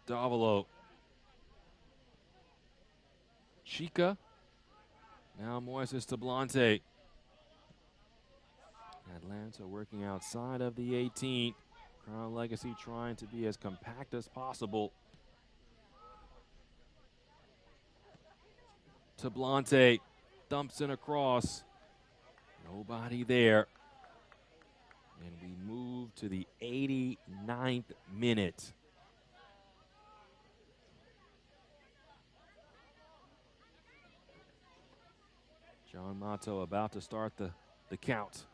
Davilo. Chica. Now Moises Tablante. Atlanta working outside of the 18. Crown Legacy trying to be as compact as possible. Tablante dumps in across. Nobody there. And we move to the 89th minute. John Mato about to start the count,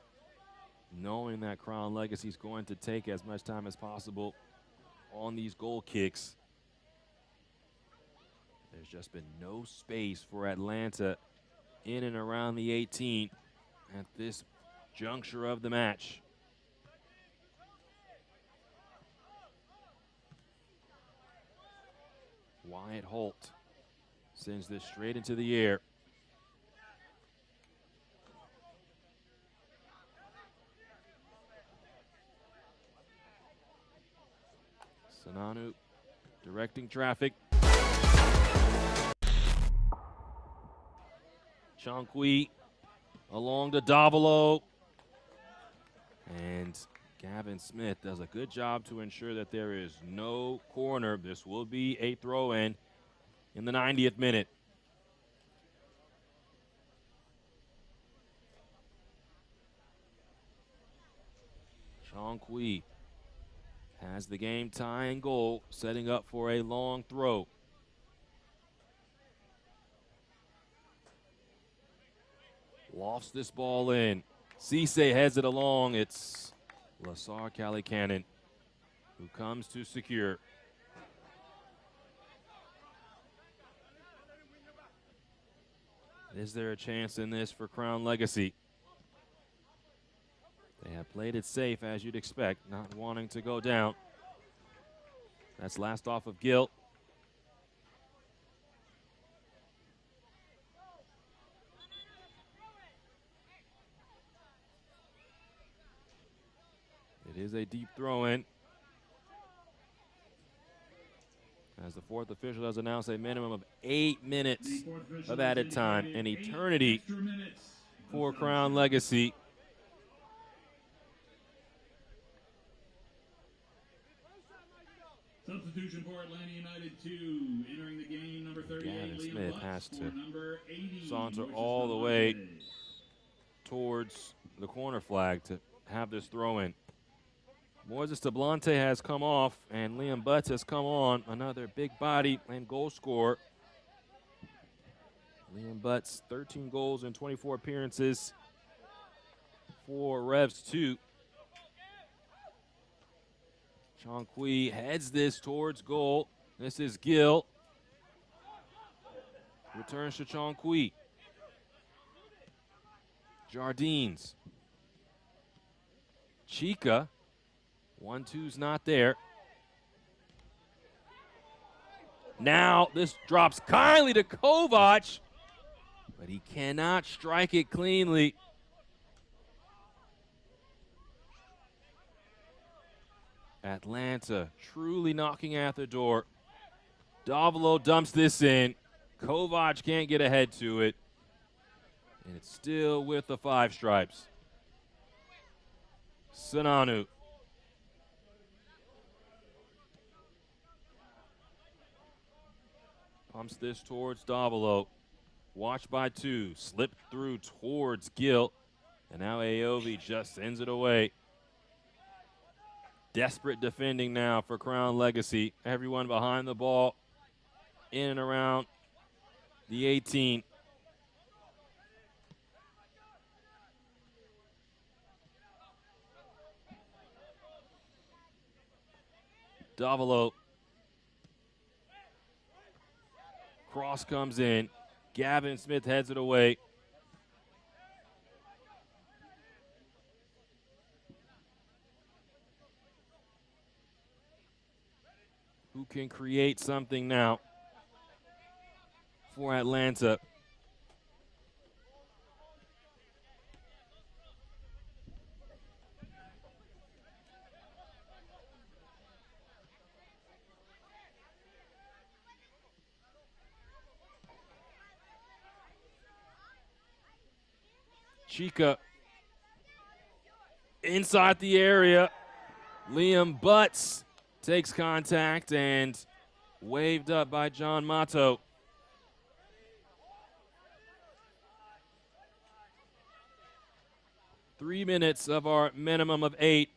knowing that Crown Legacy is going to take as much time as possible on these goal kicks. There's just been no space for Atlanta in and around the 18 at this juncture of the match. Wyatt Holt sends this straight into the air. Sananu directing traffic. Chonqui along to Davilo. And Gavin Smith does a good job to ensure that there is no corner. This will be a throw-in in the 90th minute. Chonqui has the game tying goal, setting up for a long throw. Lofts this ball in. Cisse heads it along. It's Lasar Callicannon who comes to secure. Is there a chance in this for Crown Legacy? They have played it safe, as you'd expect, not wanting to go down. That's last off of Gill. It is a deep throw-in. As the fourth official has announced a minimum of 8 minutes of added time, an eternity for Crown Legacy. Substitution for Atlanta United 2, entering the game, number 38, Gavin Liam Smith Butts, has for to number 80, saunter Moises all the way Tablante. towards the corner flag to have this throw-in. Moises Tablante has come off, and Liam Butts has come on. Another big body and goal scorer. Liam Butts, 13 goals in 24 appearances for Revs 2. Chonqui heads this towards goal. This is Gill. Returns to Chonqui. Jardines. Chica. 1-2's not there. Now this drops kindly to Kovac, but he cannot strike it cleanly. Atlanta truly knocking at the door. Davilo dumps this in. Kovac can't get ahead to it. And it's still with the 5 stripes. Sananu. Pumps this towards Davilo. Watched by two. Slipped through towards Gill. And now Aovi just sends it away. Desperate defending now for Crown Legacy. Everyone behind the ball, in and around the 18. Davilo. Cross comes in. Gavin Smith heads it away. Who can create something now for Atlanta? Chica inside the area. Liam Butts takes contact and waved up by John Mato. Three minutes of our minimum of 8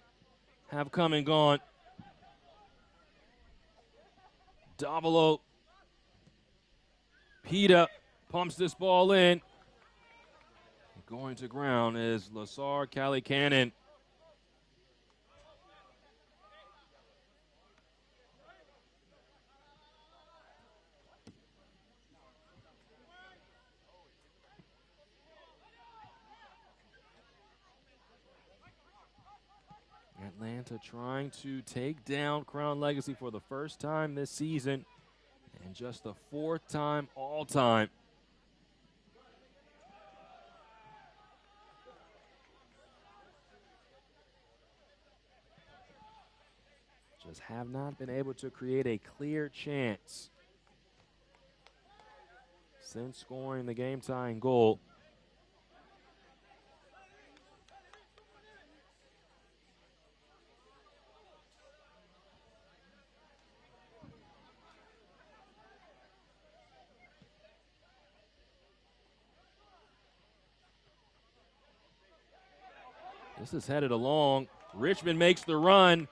have come and gone. Davilo. Pita pumps this ball in. Going to ground is Lasar Callie-Cannon. Atlanta trying to take down Crown Legacy for the first time this season and just the 4th time all time. Just have not been able to create a clear chance since scoring the game-tying goal. This is headed along. Richmond makes the run.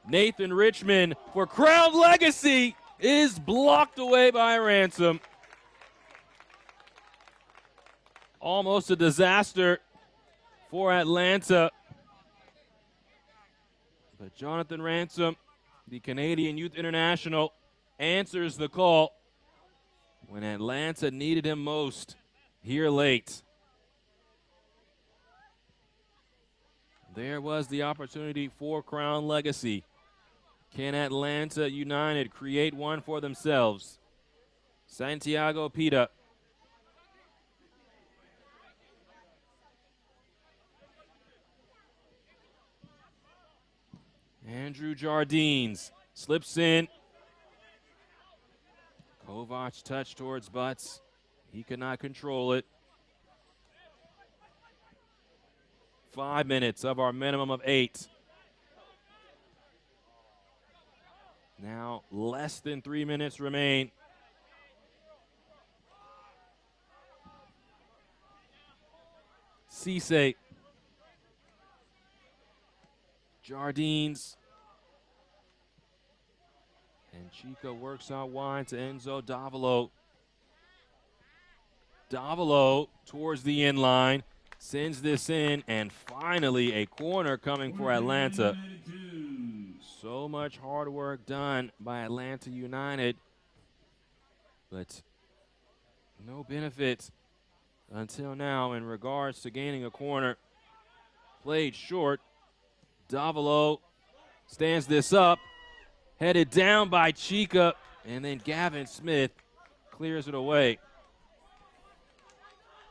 Nathan Richmond for Crown Legacy is blocked away by Ransom. Almost a disaster for Atlanta. But Jonathan Ransom, the Canadian Youth International, answers the call when Atlanta needed him most here late. There was the opportunity for Crown Legacy. Can Atlanta United create one for themselves? Santiago Pita. Andrew Jardines slips in. Kovac touch towards Butts. He could not control it. 5 minutes of our minimum of 8. Now less than 3 minutes remain. Cisse. Jardines. And Chica works out wide to Enzo Davilo. Davilo towards the end line. Sends this in, and finally a corner coming for Atlanta. So much hard work done by Atlanta United, but no benefit until now in regards to gaining a corner. Played short. Davilo stands this up, headed down by Chica, and then Gavin Smith clears it away.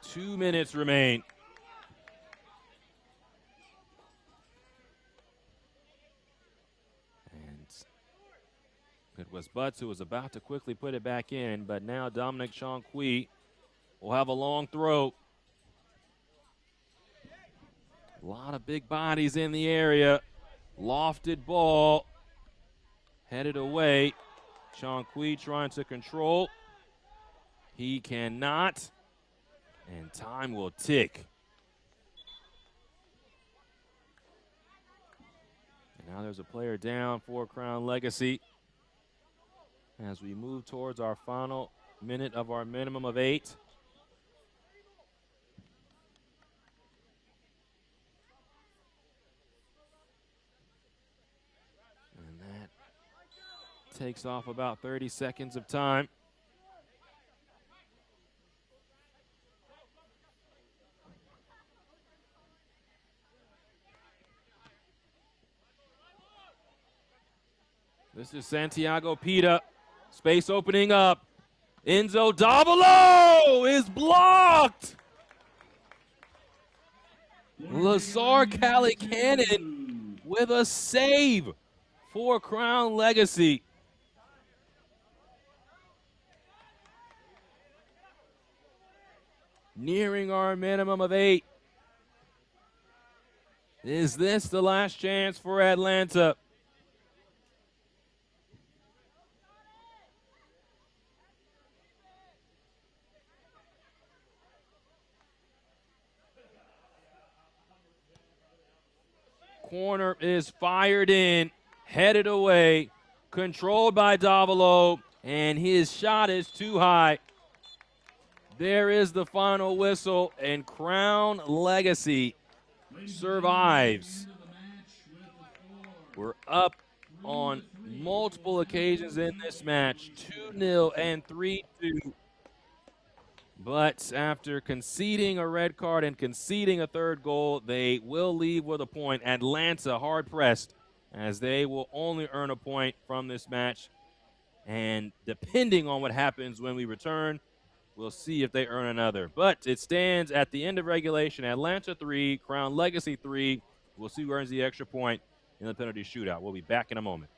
2 minutes remain. It was Butts who was about to quickly put it back in, but now Dominic Chanqui will have a long throw. A lot of big bodies in the area. Lofted ball. Headed away. Chonqui trying to control. He cannot. And time will tick. And now there's a player down for Crown Legacy as we move towards our final minute of our minimum of 8. And that takes off about 30 seconds of time. This is Santiago Pita. Space opening up. Enzo Davolo is blocked. Lazar Callicannon with a save for Crown Legacy. Nearing our minimum of 8. Is this the last chance for Atlanta? Corner is fired in, headed away, controlled by Davolo, and his shot is too high. There is the final whistle, and Crown Legacy survives. We're up on multiple occasions in this match, 2-0 and 3-2. But after conceding a red card and conceding a third goal, they will leave with a point. Atlanta hard-pressed, as they will only earn a point from this match. And depending on what happens when we return, we'll see if they earn another. But it stands at the end of regulation, Atlanta 3, Crown Legacy 3. We'll see who earns the extra point in the penalty shootout. We'll be back in a moment.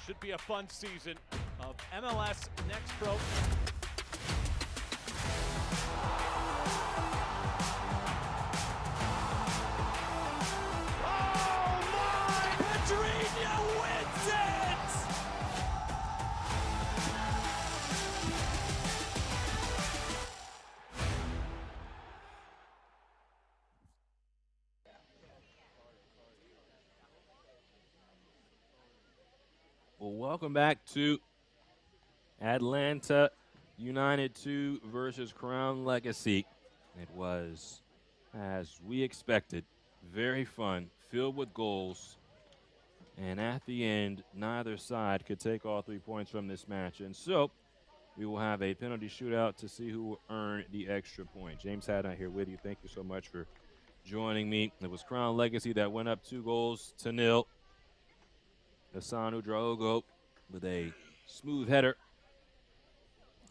Should be a fun season of MLS Next Pro. Oh my! Pedrinho wins it! Well, welcome back to Atlanta United 2 versus Crown Legacy. It was, as we expected, very fun, filled with goals. And at the end, neither side could take all 3 points from this match. And so we will have a penalty shootout to see who will earn the extra point. James Haddon here with you. Thank you so much for joining me. It was Crown Legacy that went up 2-0. Asanu Draogo with a smooth header,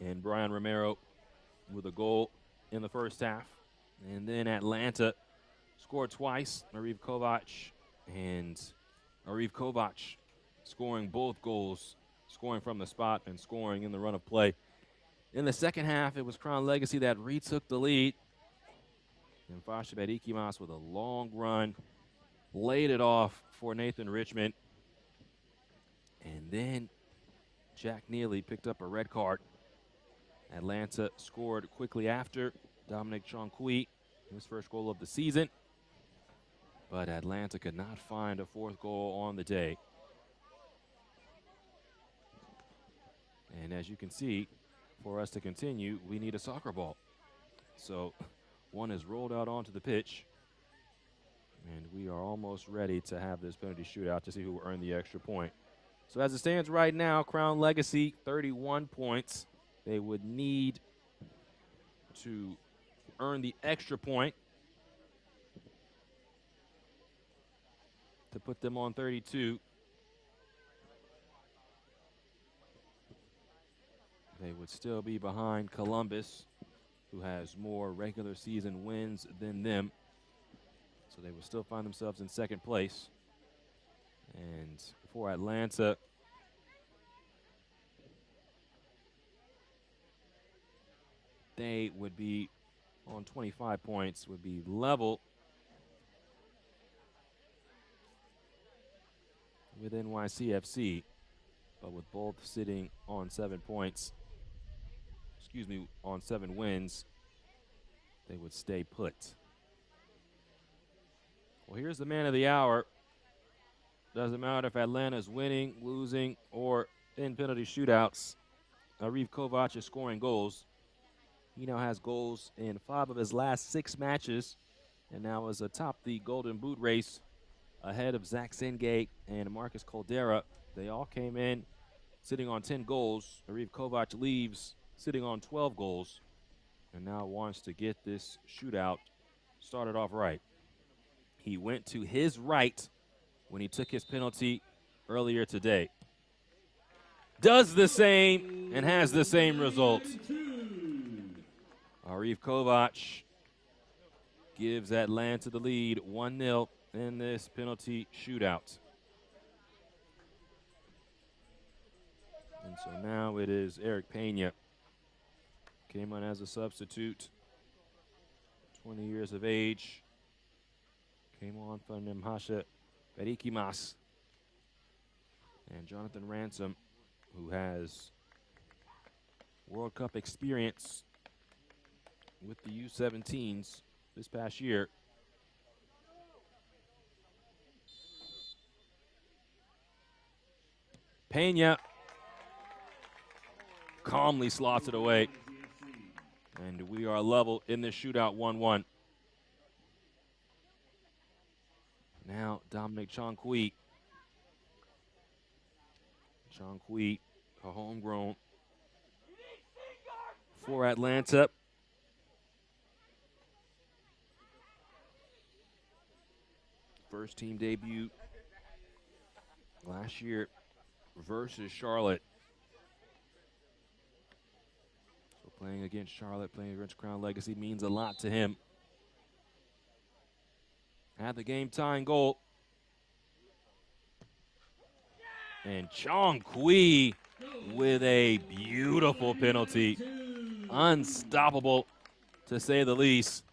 and Brian Romero with a goal in the first half. And then Atlanta scored twice. Arif Kovac scoring both goals, scoring from the spot and scoring in the run of play. In the second half, it was Crown Legacy that retook the lead. And Fashabet Ikimas with a long run laid it off for Nathan Richmond. And then Jack Neely picked up a red card. Atlanta scored quickly after. Dominic Chonqui, his first goal of the season. but Atlanta could not find a fourth goal on the day. And as you can see, for us to continue, we need a soccer ball. So one is rolled out onto the pitch, and we are almost ready to have this penalty shootout to see who will earn the extra point. So as it stands right now, Crown Legacy, 31 points. They would need to earn the extra point to put them on 32. They would still be behind Columbus, who has more regular season wins than them. So they would still find themselves in second place. And for Atlanta, they would be on 25 points, would be level with NYCFC, but with both sitting on 7 points, on 7 wins, they would stay put. Well, here's the man of the hour. Doesn't matter if Atlanta's winning, losing, or in penalty shootouts. Arif Kovac is scoring goals. He now has goals in 5 of his last 6 matches, and now is atop the Golden Boot race ahead of Zach Sengate and Marcus Caldera. They all came in sitting on 10 goals. Arif Kovac leaves sitting on 12 goals, and now wants to get this shootout started off right. He went to his right when he took his penalty earlier today. Does the same and has the same result. Arif Kovac gives Atlanta the lead 1-0 in this penalty shootout. And so now it is Eric Pena. Came on as a substitute, 20 years of age. Came on for Nemhasha Berikimas. And Jonathan Ransom, who has World Cup experience with the U17s this past year. Pena calmly slots it away. And we are level in this shootout, 1-1. Now Dominic Chankui. Chankui, a homegrown for Atlanta. First team debut last year versus Charlotte. So playing against Charlotte, playing against Crown Legacy means a lot to him. Had the game tying goal. And Chong Kui with a beautiful penalty. Unstoppable, to say the least.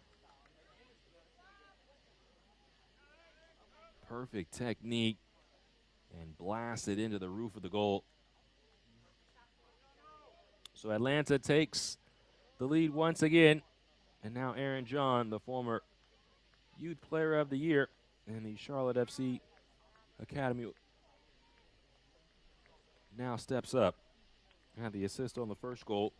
Perfect technique and blasted into the roof of the goal. So Atlanta takes the lead once again. And now Aaron John, the former Youth Player of the Year in the Charlotte FC Academy, now steps up. Had the assist on the first goal.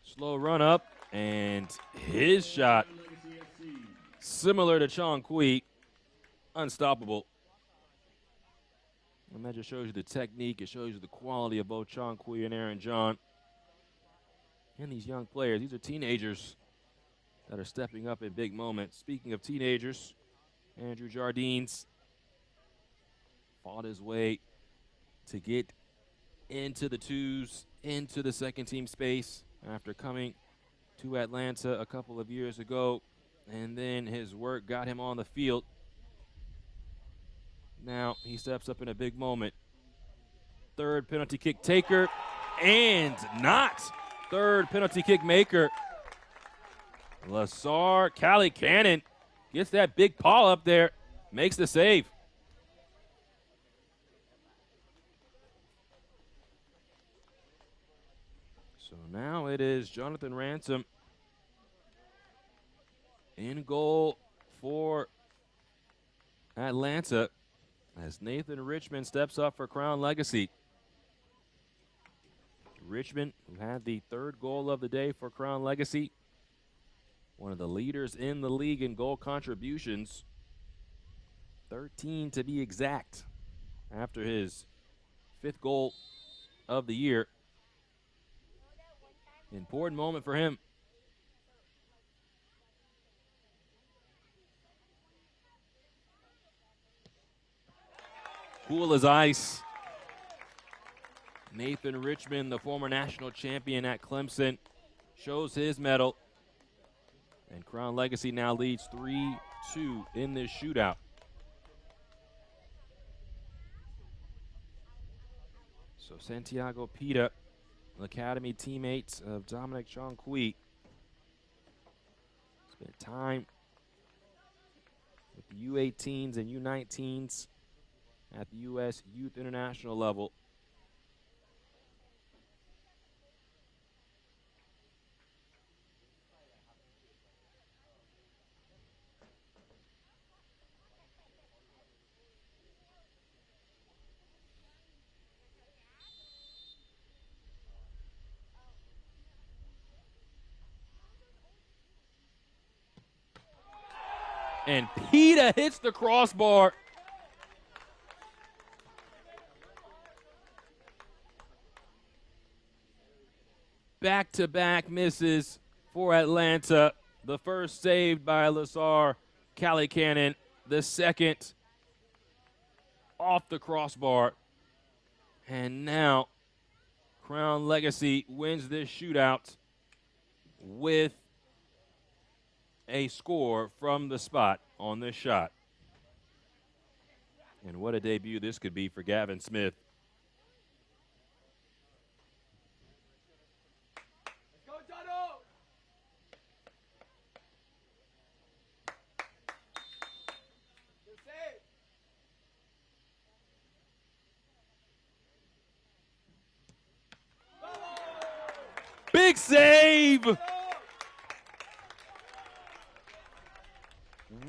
Slow run up, and his shot, similar to Chong Kui, unstoppable. And that just shows you the technique. It shows you the quality of both Chong Kui and Aaron John. And these young players, these are teenagers that are stepping up in big moments. Speaking of teenagers, Andrew Jardines fought his way to get into the twos, into the second team space after coming to Atlanta a couple of years ago. And then his work got him on the field. Now he steps up in a big moment. Third penalty kick taker, and not third penalty kick maker. Lasar Cali Cannon gets that big paw up there, makes the save. So now it is Jonathan Ransom in goal for Atlanta as Nathan Richmond steps up for Crown Legacy. Richmond, who had the third goal of the day for Crown Legacy, one of the leaders in the league in goal contributions, 13 to be exact, after his 5th goal of the year. Important moment for him. Cool as ice. Nathan Richmond, the former national champion at Clemson, shows his medal. And Crown Legacy now leads 3-2 in this shootout. So Santiago Pita, academy teammate of Dominic Chonqui, spent time with the U18s and U19s at the U.S. Youth International level. And Pita hits the crossbar. Back-to-back misses for Atlanta. The first saved by Lazar Callicannon. The second off the crossbar. And now Crown Legacy wins this shootout with a score from the spot on this shot. And what a debut this could be for Gavin Smith. Big save!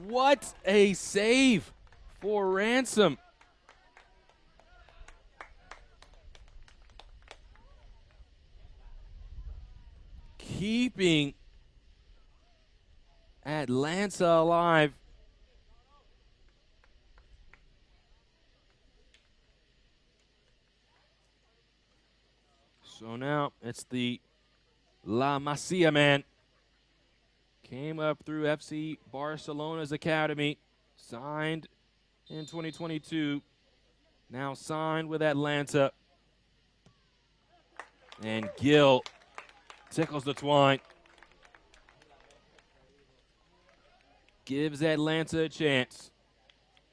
What a save for Ransom. Keeping Atlanta alive. So now it's the La Masia man. Came up through FC Barcelona's academy, signed in 2022, now signed with Atlanta. And Gill tickles the twine. Gives Atlanta a chance.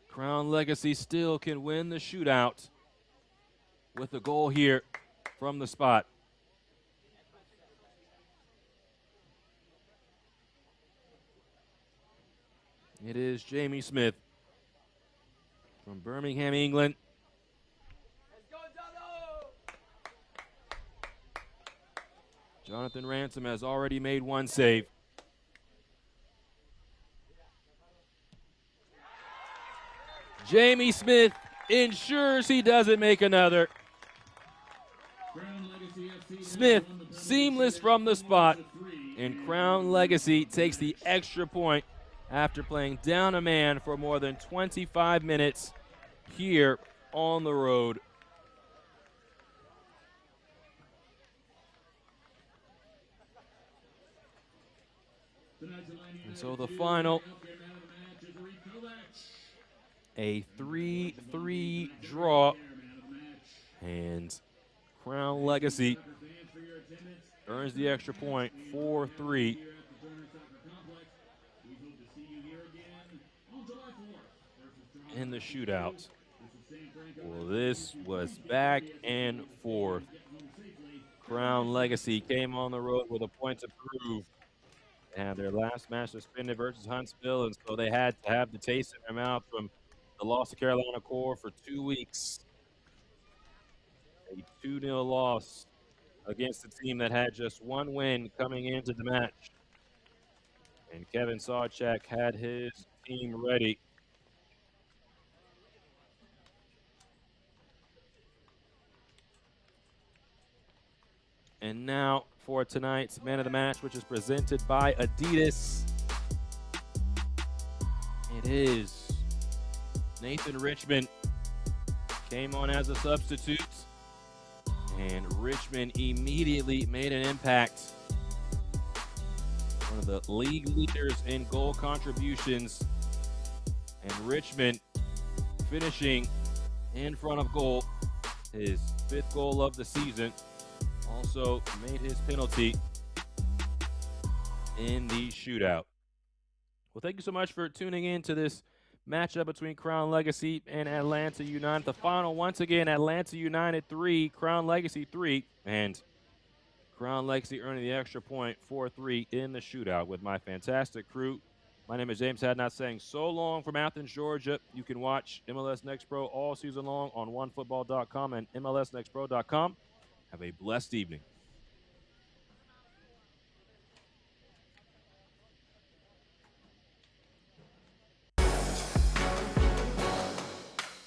Crown Legacy still can win the shootout with a goal here from the spot. It is Jamie Smith from Birmingham, England. Jonathan Ransom has already made one save. Jamie Smith ensures he doesn't make another. Smith, seamless from the spot, and Crown Legacy takes the extra point after playing down a man for more than 25 minutes here on the road. And so the final, a 3-3 draw, and Crown Legacy earns the extra point, 4-3. In the shootout. Well, this was back and forth. Crown Legacy came on the road with a point to prove. And their last match suspended versus Huntsville, and so they had to have the taste in their mouth from the loss to Carolina Core for 2 weeks. A 2-0 loss against a team that had just one win coming into the match. And Kevin Sawchek had his team ready. And now for tonight's man of the match, which is presented by Adidas. It is Nathan Richmond. Came on as a substitute, and Richmond immediately made an impact. One of the league leaders in goal contributions, and Richmond finishing in front of goal, his 5th goal of the season. Also made his penalty in the shootout. Well, thank you so much for tuning in to this matchup between Crown Legacy and Atlanta United. The final, once again, Atlanta United 3, Crown Legacy 3, and Crown Legacy earning the extra point 4-3 in the shootout with my fantastic crew. My name is James Hadnot saying so long from Athens, Georgia. You can watch MLS Next Pro all season long on onefootball.com and MLSnextPro.com. Have a blessed evening.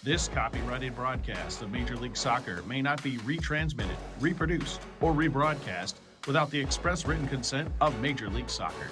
This copyrighted broadcast of Major League Soccer may not be retransmitted, reproduced, or rebroadcast without the express written consent of Major League Soccer.